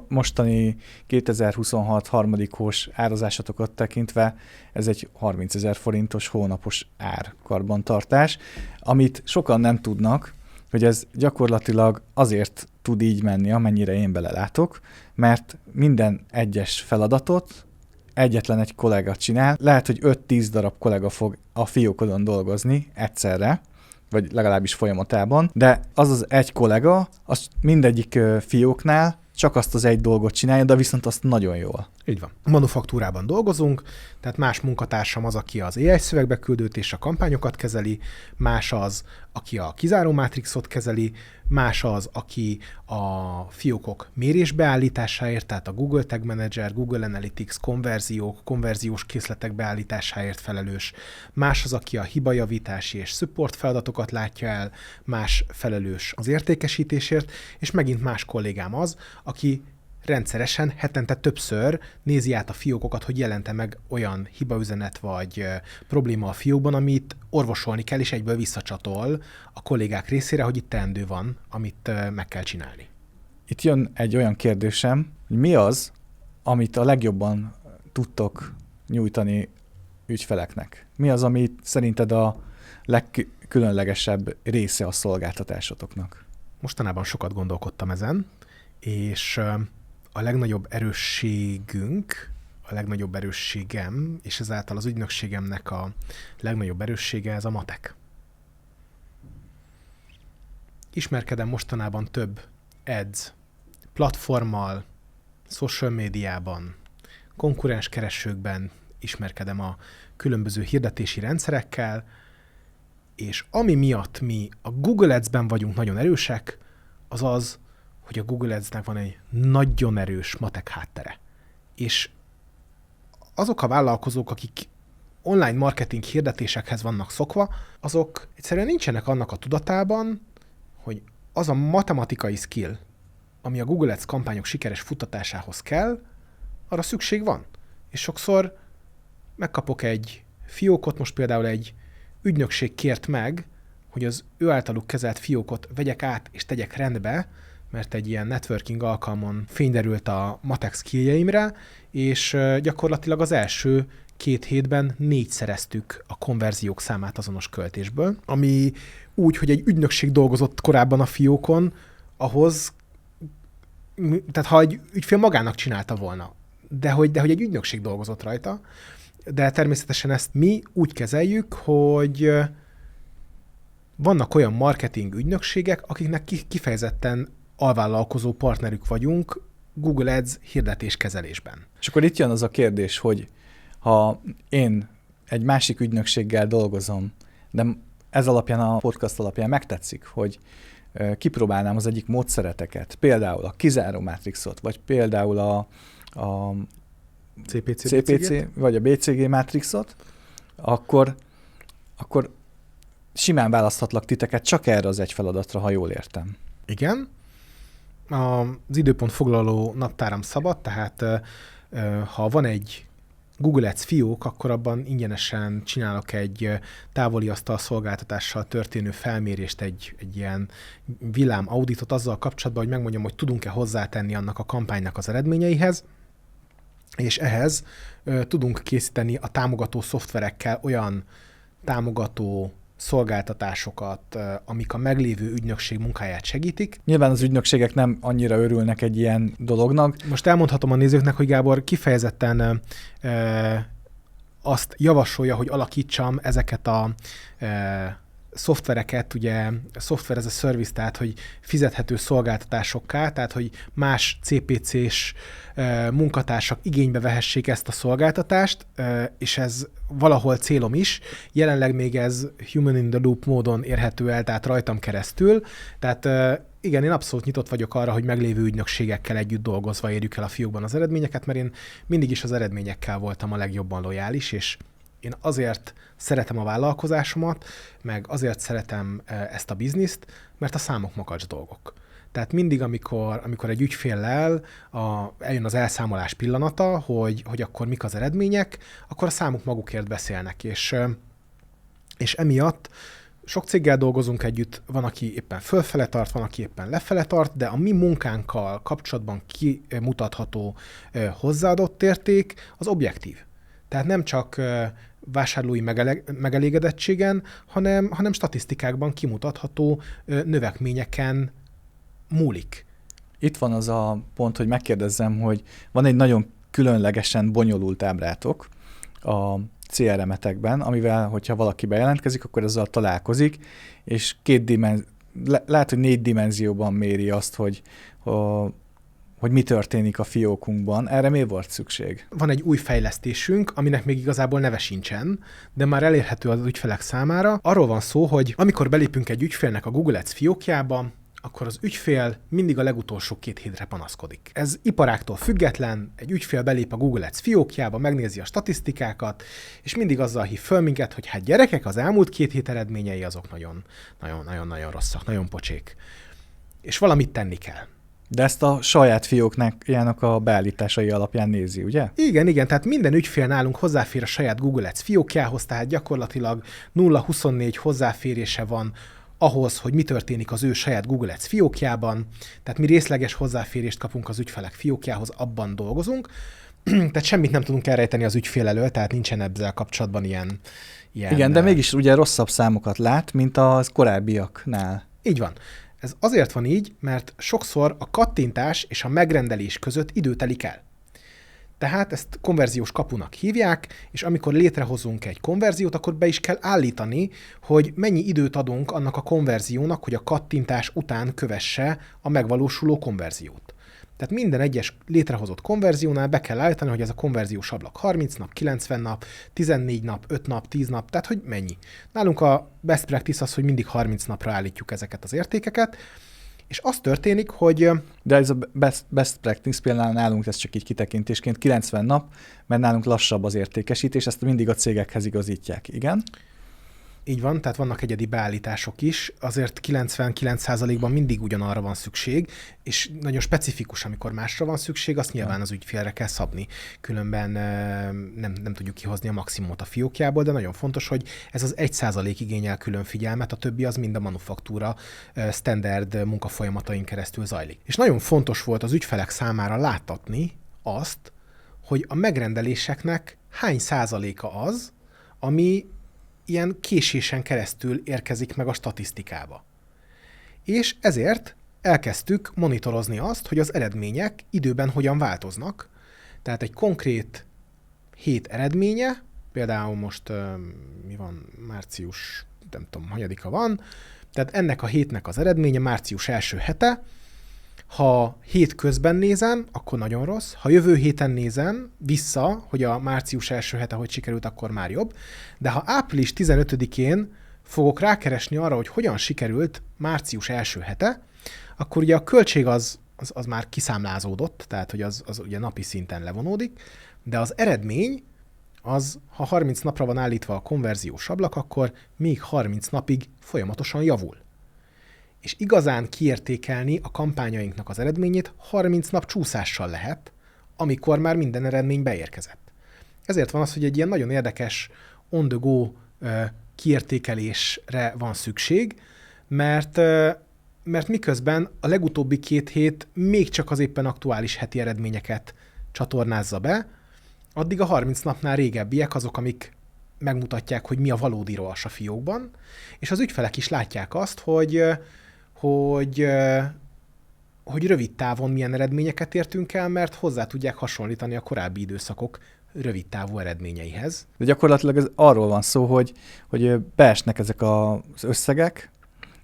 mostani 2026 harmadik hós árazásatokat tekintve, ez egy 30 000 forintos hónapos árkarbantartás, amit sokan nem tudnak, hogy ez gyakorlatilag azért tud így menni, amennyire én belelátok, mert minden egyes feladatot egyetlen egy kollega csinál. Lehet, hogy 5-10 darab kollega fog a fiókodon dolgozni egyszerre, vagy legalábbis folyamatában, de az egy kollega, az mindegyik fióknál csak azt az egy dolgot csinálja, de viszont azt nagyon jól. Így van. Manufaktúrában dolgozunk, tehát más munkatársam az, aki az AI szövegbeküldőt és a kampányokat kezeli, más az, aki a kizáró mátrixot kezeli, más az, aki a fiókok mérésbeállításáért, tehát a Google Tag Manager, Google Analytics, konverziós készletek beállításáért felelős, más az, aki a hibajavítási és support feladatokat látja el, más felelős az értékesítésért, és megint más kollégám az, aki rendszeresen, hetente többször nézi át a fiókokat, hogy jelente meg olyan hibaüzenet vagy probléma a fiókban, amit orvosolni kell, és egyből visszacsatol a kollégák részére, hogy itt teendő van, amit meg kell csinálni. Itt jön egy olyan kérdésem, hogy mi az, amit a legjobban tudtok nyújtani ügyfeleknek? Mi az, ami szerinted a legkülönlegesebb része a szolgáltatásotoknak? Mostanában sokat gondolkodtam ezen, és a legnagyobb erősségünk, a legnagyobb erősségem, és ezáltal az ügynökségemnek a legnagyobb erőssége ez a matek. Ismerkedem mostanában több ads platformmal, social médiában, konkurens keresőkben, ismerkedem a különböző hirdetési rendszerekkel, és ami miatt mi a Google Ads-ben vagyunk nagyon erősek, az az, hogy a Google Ads-nek van egy nagyon erős matek háttere. És azok a vállalkozók, akik online marketing hirdetésekhez vannak szokva, azok egyszerűen nincsenek annak a tudatában, hogy az a matematikai skill, ami a Google Ads kampányok sikeres futtatásához kell, arra szükség van. És sokszor megkapok egy fiókot, most például egy ügynökség kért meg, hogy az ő általuk kezelt fiókot vegyek át és tegyek rendbe, mert egy ilyen networking alkalmon fényderült a matek skilljeimre, és gyakorlatilag az első 2 hétben 4-szereztük a konverziók számát azonos költésből, ami úgy, hogy egy ügynökség dolgozott korábban a fiókon, ahhoz, tehát ha egy ügyfél magának csinálta volna, de hogy egy ügynökség dolgozott rajta, de természetesen ezt mi úgy kezeljük, hogy vannak olyan marketing ügynökségek, akiknek kifejezetten alvállalkozó partnerük vagyunk Google Ads hirdetéskezelésben. És akkor itt jön az a kérdés, hogy ha én egy másik ügynökséggel dolgozom, de ez alapján, a podcast alapján megtetszik, hogy kipróbálnám az egyik módszereteket, például a kizáró mátrixot, vagy például a CPC vagy a BCG mátrixot, akkor simán választhatlak titeket csak erre az egy feladatra, ha jól értem. Igen. Az időpont foglaló naptáram szabad, tehát ha van egy Google Ads fiók, akkor abban ingyenesen csinálok egy távoli asztal szolgáltatással történő felmérést, egy ilyen villám auditot azzal kapcsolatban, hogy megmondjam, hogy tudunk-e hozzátenni annak a kampánynak az eredményeihez, és ehhez tudunk készíteni a támogató szoftverekkel olyan támogató szolgáltatásokat, amik a meglévő ügynökség munkáját segítik. Nyilván az ügynökségek nem annyira örülnek egy ilyen dolognak. Most elmondhatom a nézőknek, hogy Gábor kifejezetten azt javasolja, hogy alakítsam ezeket a szoftvereket, ugye software as a service, tehát hogy fizethető szolgáltatásokká, tehát hogy más CPC-s munkatársak igénybe vehessék ezt a szolgáltatást, és ez valahol célom is. Jelenleg még ez human in the loop módon érhető el, tehát rajtam keresztül. Tehát igen, én abszolút nyitott vagyok arra, hogy meglévő ügynökségekkel együtt dolgozva érjük el a fiókban az eredményeket, mert én mindig is az eredményekkel voltam a legjobban lojális, és én azért szeretem a vállalkozásomat, meg azért szeretem ezt a bizniszt, mert a számok makacs dolgok. Tehát mindig, amikor egy ügyféllel eljön az elszámolás pillanata, hogy akkor mik az eredmények, akkor a számok magukért beszélnek, és emiatt sok céggel dolgozunk együtt, van, aki éppen fölfele tart, van, aki éppen lefele tart, de a mi munkánkkal kapcsolatban kimutatható hozzáadott érték az objektív. Tehát nem csak vásárlói megelégedettségen, hanem statisztikákban kimutatható növekményeken múlik. Itt van az a pont, hogy megkérdezzem, hogy van egy nagyon különlegesen bonyolult ábrátok a CRM-etekben, amivel, hogyha valaki bejelentkezik, akkor ezzel találkozik, és lehet, hogy 4 dimenzióban méri azt, hogy mi történik a fiókunkban. Erre miért volt szükség? Van egy új fejlesztésünk, aminek még igazából neve sincsen, de már elérhető az ügyfelek számára. Arról van szó, hogy amikor belépünk egy ügyfélnek a Google Ads fiókjába, akkor az ügyfél mindig a legutolsó 2 hétre panaszkodik. Ez iparágtól független, egy ügyfél belép a Google Ads fiókjába, megnézi a statisztikákat, és mindig azzal hív föl minket, hogy hát gyerekek, az elmúlt 2 hét eredményei azok nagyon rosszak, nagyon pocsék. És valamit tenni kell. De ezt a saját fiókjának a beállításai alapján nézi, ugye? Igen, tehát minden ügyfél nálunk hozzáfér a saját Google Ads fiókjához, tehát gyakorlatilag 0-24 hozzáférése van ahhoz, hogy mi történik az ő saját Google Ads fiókjában, tehát mi részleges hozzáférést kapunk az ügyfelek fiókjához, abban dolgozunk, tehát semmit nem tudunk elrejteni az ügyfél elől, tehát nincsen ezzel kapcsolatban ilyen... Igen, de mégis ugye rosszabb számokat lát, mint az korábbiaknál. Így van. Ez azért van így, mert sokszor a kattintás és a megrendelés között idő telik el. Tehát ezt konverziós kapunak hívják, és amikor létrehozunk egy konverziót, akkor be is kell állítani, hogy mennyi időt adunk annak a konverziónak, hogy a kattintás után kövesse a megvalósuló konverziót. Tehát minden egyes létrehozott konverziónál be kell állítani, hogy ez a konverziós ablak 30 nap, 90 nap, 14 nap, 5 nap, 10 nap, tehát hogy mennyi. Nálunk a best practice az, hogy mindig 30 napra állítjuk ezeket az értékeket, És az történik, hogy... De ez a best practice például nálunk, ez csak így kitekintésként 90 nap, mert nálunk lassabb az értékesítés, ezt mindig a cégekhez igazítják, igen? Így van, tehát vannak egyedi beállítások is, azért 99%-ban mindig ugyanarra van szükség, és nagyon specifikus, amikor másra van szükség, azt nyilván az ügyfélre kell szabni. Különben nem tudjuk kihozni a maximumot a fiókjából, de nagyon fontos, hogy ez az 1% igényel külön figyelmet, a többi az mind a manufaktúra standard munkafolyamatain keresztül zajlik. És nagyon fontos volt az ügyfelek számára láttatni azt, hogy a megrendeléseknek hány százaléka az, ami ilyen késésen keresztül érkezik meg a statisztikába. És ezért elkezdtük monitorozni azt, hogy az eredmények időben hogyan változnak. Tehát egy konkrét hét eredménye, például most mi van, március, nem tudom, hanyadika van, tehát ennek a hétnek az eredménye március első hete. Ha hét közben nézem, akkor nagyon rossz. Ha jövő héten nézem vissza, hogy a március első hete hogy sikerült, akkor már jobb. De ha április 15-én fogok rákeresni arra, hogy hogyan sikerült március első hete, akkor ugye a költség az már kiszámlázódott, tehát hogy az ugye napi szinten levonódik, de az eredmény az, ha 30 napra van állítva a konverziós ablak, akkor még 30 napig folyamatosan javul. És igazán kiértékelni a kampányainknak az eredményét 30 nap csúszással lehet, amikor már minden eredmény beérkezett. Ezért van az, hogy egy ilyen nagyon érdekes on-the-go kiértékelésre van szükség, mert miközben a legutóbbi 2 hét még csak az éppen aktuális heti eredményeket csatornázza be, addig a 30 napnál régebbiek azok, amik megmutatják, hogy mi a valódi ROAS a fiókban, és az ügyfelek is látják azt, hogy rövid távon milyen eredményeket értünk el, mert hozzá tudják hasonlítani a korábbi időszakok rövid távú eredményeihez. De gyakorlatilag ez arról van szó, hogy beesnek ezek az összegek,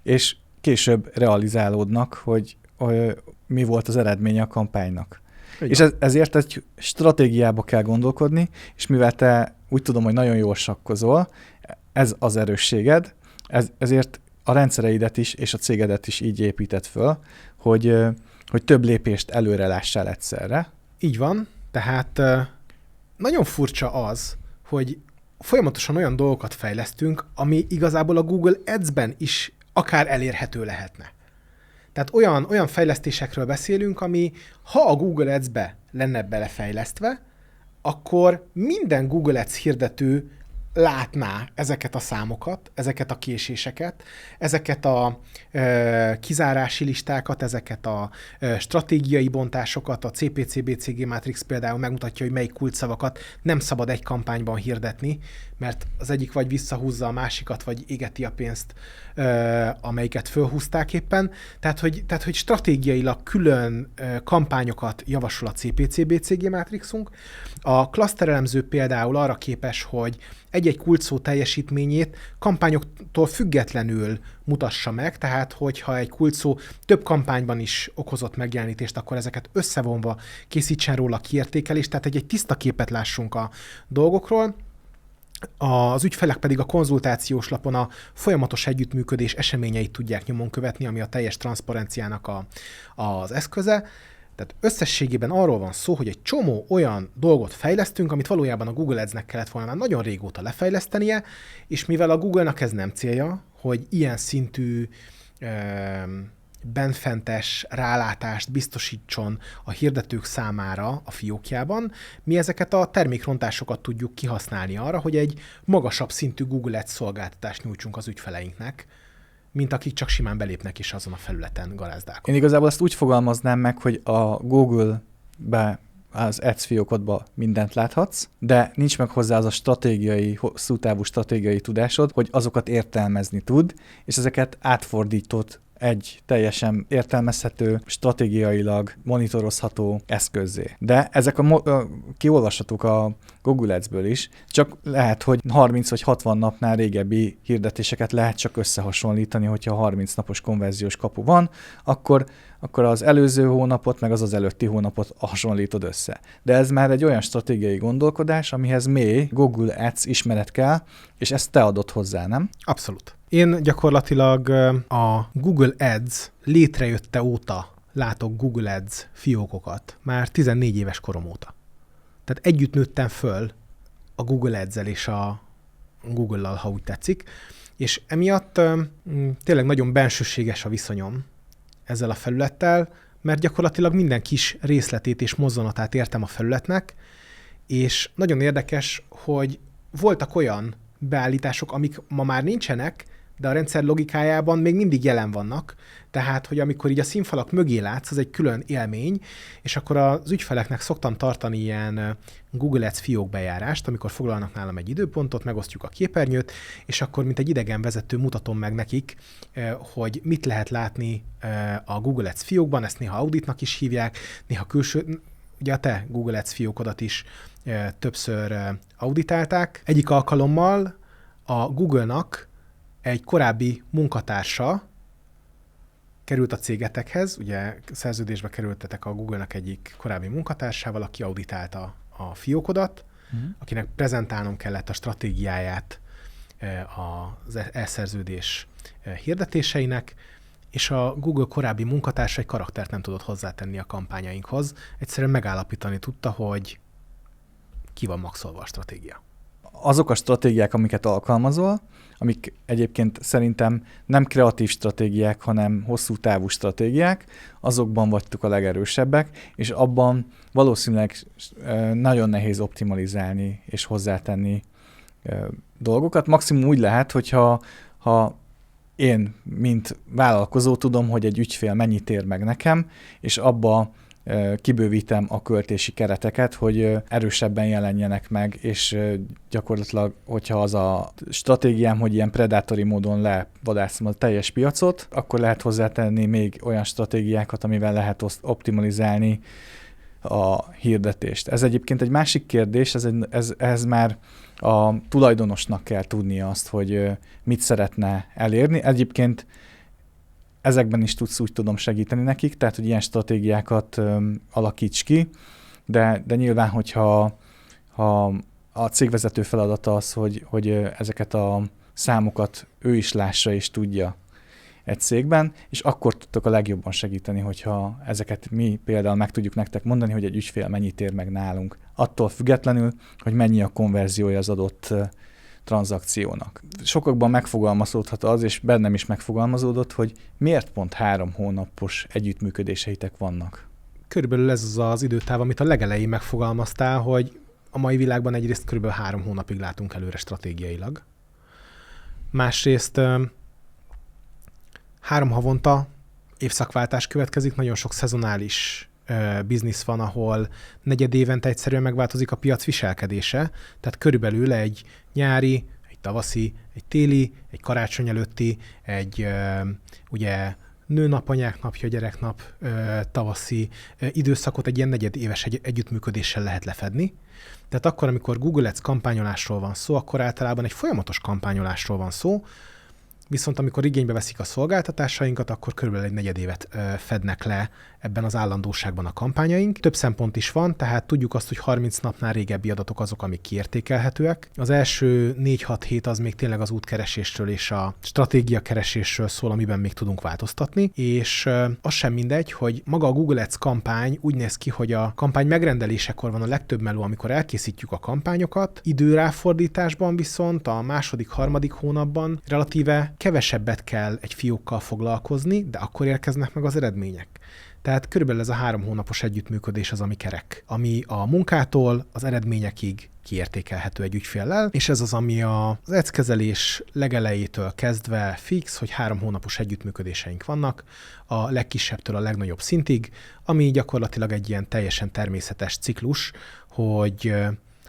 és később realizálódnak, hogy mi volt az eredménye a kampánynak. Igen. És ezért egy stratégiába kell gondolkodni, és mivel te úgy tudom, hogy nagyon jól sakkozol, ez az erősséged, ezért a rendszereidet is és a cégedet is így épített föl, hogy több lépést előre lássál egyszerre. Így van, tehát nagyon furcsa az, hogy folyamatosan olyan dolgokat fejlesztünk, ami igazából a Google Ads-ben is akár elérhető lehetne. Tehát olyan fejlesztésekről beszélünk, ami ha a Google Ads-be lenne belefejlesztve, akkor minden Google Ads hirdető látná ezeket a számokat, ezeket a késéseket, ezeket a kizárási listákat, ezeket a stratégiai bontásokat, a CPC-BCG Matrix például megmutatja, hogy melyik kulcsszavakat nem szabad egy kampányban hirdetni, mert az egyik vagy visszahúzza a másikat, vagy égeti a pénzt, amelyiket fölhúzták éppen. Tehát, hogy stratégiailag külön kampányokat javasol a CPC-BCG Matrixunk. A klaszterelemző például arra képes, hogy egy-egy kulcsszó teljesítményét kampányoktól függetlenül mutassa meg, tehát hogyha egy kulcsszó több kampányban is okozott megjelenítést, akkor ezeket összevonva készítsen róla kiértékelést, tehát egy tiszta képet lássunk a dolgokról. Az ügyfelek pedig a konzultációs lapon a folyamatos együttműködés eseményeit tudják nyomon követni, ami a teljes transzparenciának az eszköze. Tehát összességében arról van szó, hogy egy csomó olyan dolgot fejlesztünk, amit valójában a Google Ads-nek kellett volna már nagyon régóta lefejlesztenie, és mivel a Google-nak ez nem célja, hogy ilyen szintű benfentes rálátást biztosítson a hirdetők számára a fiókjában, mi ezeket a termékrontásokat tudjuk kihasználni arra, hogy egy magasabb szintű Google Ads szolgáltatást nyújtsunk az ügyfeleinknek, mint akik csak simán belépnek és azon a felületen garázdálkodnak. Én igazából ezt úgy fogalmaznám meg, hogy a Google-be, az Ads fiókodba mindent láthatsz, de nincs meg hozzá az a stratégiai, hosszú távú stratégiai tudásod, hogy azokat értelmezni tud, és ezeket átfordítod egy teljesen értelmezhető, stratégiailag monitorozható eszközzé. De ezek kiolvashatók a Google Ads-ből is, csak lehet, hogy 30 vagy 60 napnál régebbi hirdetéseket lehet csak összehasonlítani, hogyha 30 napos konverziós kapu van, akkor az előző hónapot, meg az előtti hónapot hasonlítod össze. De ez már egy olyan stratégiai gondolkodás, amihez mély Google Ads ismeret kell, és ezt te adod hozzá, nem? Abszolút. Én gyakorlatilag a Google Ads létrejötte óta látok Google Ads fiókokat, már 14 éves korom óta. Tehát együtt nőttem föl a Google Ads-el és a Google-lal, ha úgy tetszik, és emiatt tényleg nagyon bensőséges a viszonyom ezzel a felülettel, mert gyakorlatilag minden kis részletét és mozzanatát értem a felületnek, és nagyon érdekes, hogy voltak olyan beállítások, amik ma már nincsenek, de a rendszer logikájában még mindig jelen vannak. Tehát, hogy amikor így a színfalak mögé látsz, az egy külön élmény, és akkor az ügyfeleknek szoktam tartani ilyen Google Ads fiókbejárást, amikor foglalnak nálam egy időpontot, megosztjuk a képernyőt, és akkor mint egy idegen vezető mutatom meg nekik, hogy mit lehet látni a Google Ads fiókban, ezt néha auditnak is hívják, néha külső, ugye a te Google Ads fiókodat is többször auditálták. Egyik alkalommal a Google-nak egy korábbi munkatársa került a cégetekhez, ugye szerződésbe kerültetek a Google-nak egyik korábbi munkatársával, aki auditálta a fiókodat, akinek prezentálnom kellett a stratégiáját az elszerződés hirdetéseinek, és a Google korábbi munkatársa egy karaktert nem tudott hozzátenni a kampányainkhoz. Egyszerűen megállapítani tudta, hogy ki van maxolva a stratégia. Azok a stratégiák, amiket alkalmazol, amik egyébként szerintem nem kreatív stratégiák, hanem hosszú távú stratégiák, azokban vagytok a legerősebbek, és abban valószínűleg nagyon nehéz optimalizálni és hozzátenni dolgokat. Maximum úgy lehet, hogyha én, mint vállalkozó tudom, hogy egy ügyfél mennyit ér meg nekem, és abba kibővítem a költési kereteket, hogy erősebben jelenjenek meg, és gyakorlatilag, hogyha az a stratégiám, hogy ilyen predátori módon levadászom a teljes piacot, akkor lehet hozzátenni még olyan stratégiákat, amivel lehet optimalizálni a hirdetést. Ez egyébként egy másik kérdés, ez már a tulajdonosnak kell tudnia azt, hogy mit szeretne elérni. Egyébként ezekben is úgy tudom segíteni nekik, tehát hogy ilyen stratégiákat alakíts ki, de nyilván, hogyha a cégvezető feladata az, hogy ezeket a számokat ő is lássa és tudja egy cégben, és akkor tudtok a legjobban segíteni, hogyha ezeket mi például meg tudjuk nektek mondani, hogy egy ügyfél mennyit ér meg nálunk. Attól függetlenül, hogy mennyi a konverziója az adott tranzakciónak. Sokakban megfogalmazódhat az, és bennem is megfogalmazódott, hogy miért pont 3 hónapos együttműködéseitek vannak. Körülbelül ez az időtáv, amit a legelején megfogalmaztál, hogy a mai világban egyrészt körülbelül 3 hónapig látunk előre stratégiailag. Másrészt 3 havonta évszakváltás következik, nagyon sok szezonális biznisz van, ahol negyedévente egyszerűen megváltozik a piac viselkedése, tehát körülbelül egy nyári, egy tavaszi, egy téli, egy karácsony előtti, egy ugye nőnap, anyák napja, gyereknap, tavaszi időszakot egy ilyen negyedéves együttműködéssel lehet lefedni. Tehát akkor, amikor Google Ads kampányolásról van szó, akkor általában egy folyamatos kampányolásról van szó, viszont amikor igénybe veszik a szolgáltatásainkat, akkor körülbelül egy negyedévet fednek le ebben az állandóságban a kampányaink. Több szempont is van, tehát tudjuk azt, hogy 30 napnál régebbi adatok azok, amik kiértékelhetőek. Az első 4-6 hét az még tényleg az útkeresésről és a stratégiakeresésről szól, amiben még tudunk változtatni, és az sem mindegy, hogy maga a Google Ads kampány úgy néz ki, hogy a kampány megrendelésekor van a legtöbb meló, amikor elkészítjük a kampányokat, időráfordításban viszont a második-harmadik hónapban relatíve kevesebbet kell egy fiókkal foglalkozni, de akkor érkeznek meg az eredmények. Tehát körülbelül ez a 3 hónapos együttműködés az, ami kerek, ami a munkától az eredményekig kiértékelhető egy ügyféllel, és ez az, ami az ads kezelés legelejétől kezdve fix, hogy 3 hónapos együttműködéseink vannak, a legkisebbtől a legnagyobb szintig, ami gyakorlatilag egy ilyen teljesen természetes ciklus, hogy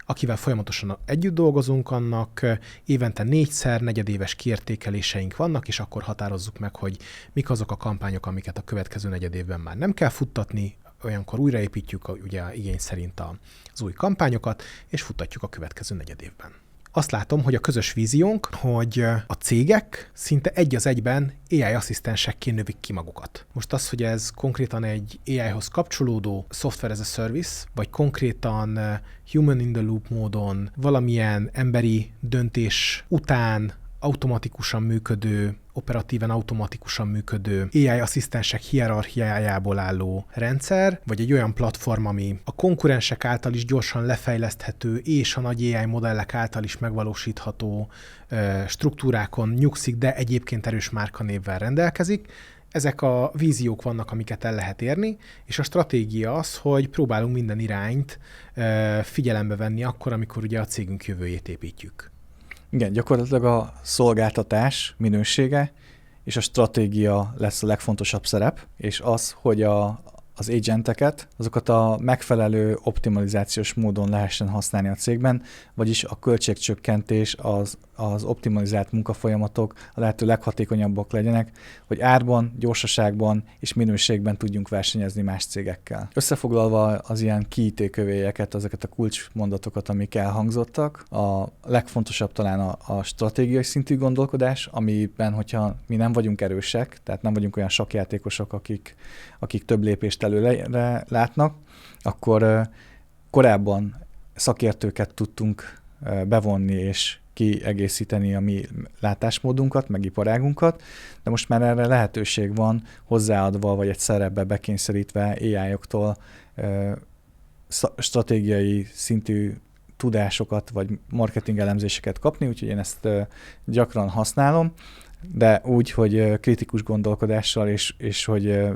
akivel folyamatosan együtt dolgozunk, annak évente 4-szer negyedéves kiértékeléseink vannak, és akkor határozzuk meg, hogy mik azok a kampányok, amiket a következő negyedévben már nem kell futtatni, olyankor újraépítjük ugye igény szerint az új kampányokat, és futtatjuk a következő negyedévben. Azt látom, hogy a közös víziónk, hogy a cégek szinte egy az egyben AI asszisztensekké növik ki magukat. Most az, hogy ez konkrétan egy AI-hoz kapcsolódó software as a service, vagy konkrétan human in the loop módon valamilyen emberi döntés után automatikusan működő, operatíven automatikusan működő AI asszisztensek hierarchiájából álló rendszer, vagy egy olyan platform, ami a konkurensek által is gyorsan lefejleszthető, és a nagy AI modellek által is megvalósítható struktúrákon nyugszik, de egyébként erős márkanévvel rendelkezik. Ezek a víziók vannak, amiket el lehet érni, és a stratégia az, hogy próbálunk minden irányt figyelembe venni akkor, amikor ugye a cégünk jövőjét építjük. Igen, gyakorlatilag a szolgáltatás minősége és a stratégia lesz a legfontosabb szerep, és az, hogy az agenteket, azokat a megfelelő optimalizációs módon lehessen használni a cégben, vagyis a költségcsökkentés, az optimalizált munkafolyamatok a lehető leghatékonyabbak legyenek, hogy árban, gyorsaságban és minőségben tudjunk versenyezni más cégekkel. Összefoglalva az ilyen kiítékövélyeket, ezeket a kulcsmondatokat, amik elhangzottak, a legfontosabb talán a stratégiai szintű gondolkodás, amiben, hogyha mi nem vagyunk erősek, tehát nem vagyunk olyan sakkjátékosok, akik több lépést előre látnak, akkor korábban szakértőket tudtunk bevonni és kiegészíteni a mi látásmódunkat, meg iparágunkat, de most már erre lehetőség van hozzáadva, vagy egy szerepbe bekényszerítve AI-októl stratégiai szintű tudásokat, vagy marketing elemzéseket kapni, úgyhogy én ezt gyakran használom, de úgy, hogy kritikus gondolkodással, és hogy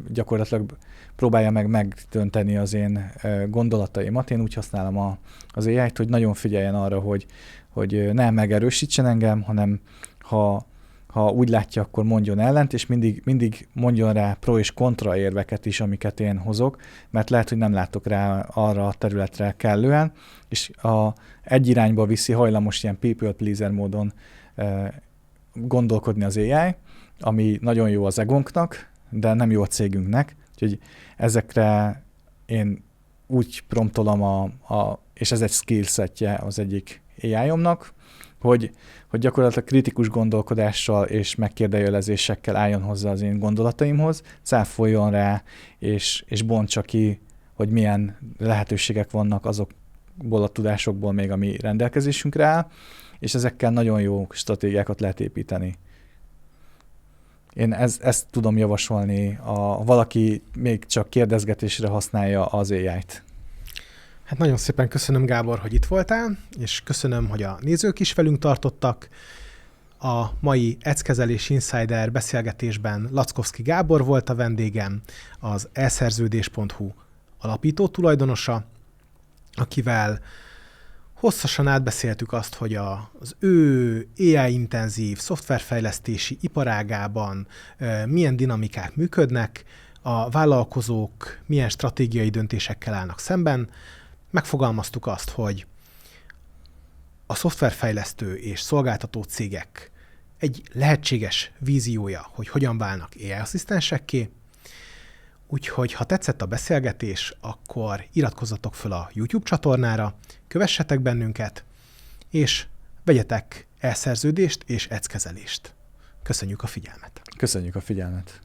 gyakorlatilag próbálja meg megdönteni az én gondolataimat. Én úgy használom az AI-t, hogy nagyon figyeljen arra, hogy ne megerősítsen engem, hanem ha úgy látja, akkor mondjon ellent, és mindig mondjon rá pro és kontra érveket is, amiket én hozok, mert lehet, hogy nem látok rá arra a területre kellően, és egy irányba viszi hajlamos ilyen people pleaser módon gondolkodni az AI, ami nagyon jó az egónknak, de nem jó a cégünknek. Úgyhogy ezekre én úgy promptolom, és ez egy skillsetje az egyik AI-omnak, hogy gyakorlatilag kritikus gondolkodással és megkérdőjelezésekkel álljon hozzá az én gondolataimhoz, cáfoljon rá, és bontsa ki, hogy milyen lehetőségek vannak azokból a tudásokból még, ami rendelkezésünkre áll, és ezekkel nagyon jó stratégiákat lehet építeni. Én ezt tudom javasolni, ha valaki még csak kérdezgetésre használja az AI-t. Hát nagyon szépen köszönöm, Gábor, hogy itt voltál, és köszönöm, hogy a nézők is velünk tartottak. A mai Eckezelés Insider beszélgetésben Lackowski Gábor volt a vendégem, az elszerződés.hu alapító tulajdonosa, akivel hosszasan átbeszéltük azt, hogy az ő AI-intenzív szoftverfejlesztési iparágában milyen dinamikák működnek, a vállalkozók milyen stratégiai döntésekkel állnak szemben. Megfogalmaztuk azt, hogy a szoftverfejlesztő és szolgáltató cégek egy lehetséges víziója, hogy hogyan válnak AI-asszisztensekké. Úgyhogy, ha tetszett a beszélgetés, akkor iratkozzatok fel a YouTube csatornára, kövessetek bennünket, és vegyetek elszerződést és eckezelést. Köszönjük a figyelmet! Köszönjük a figyelmet!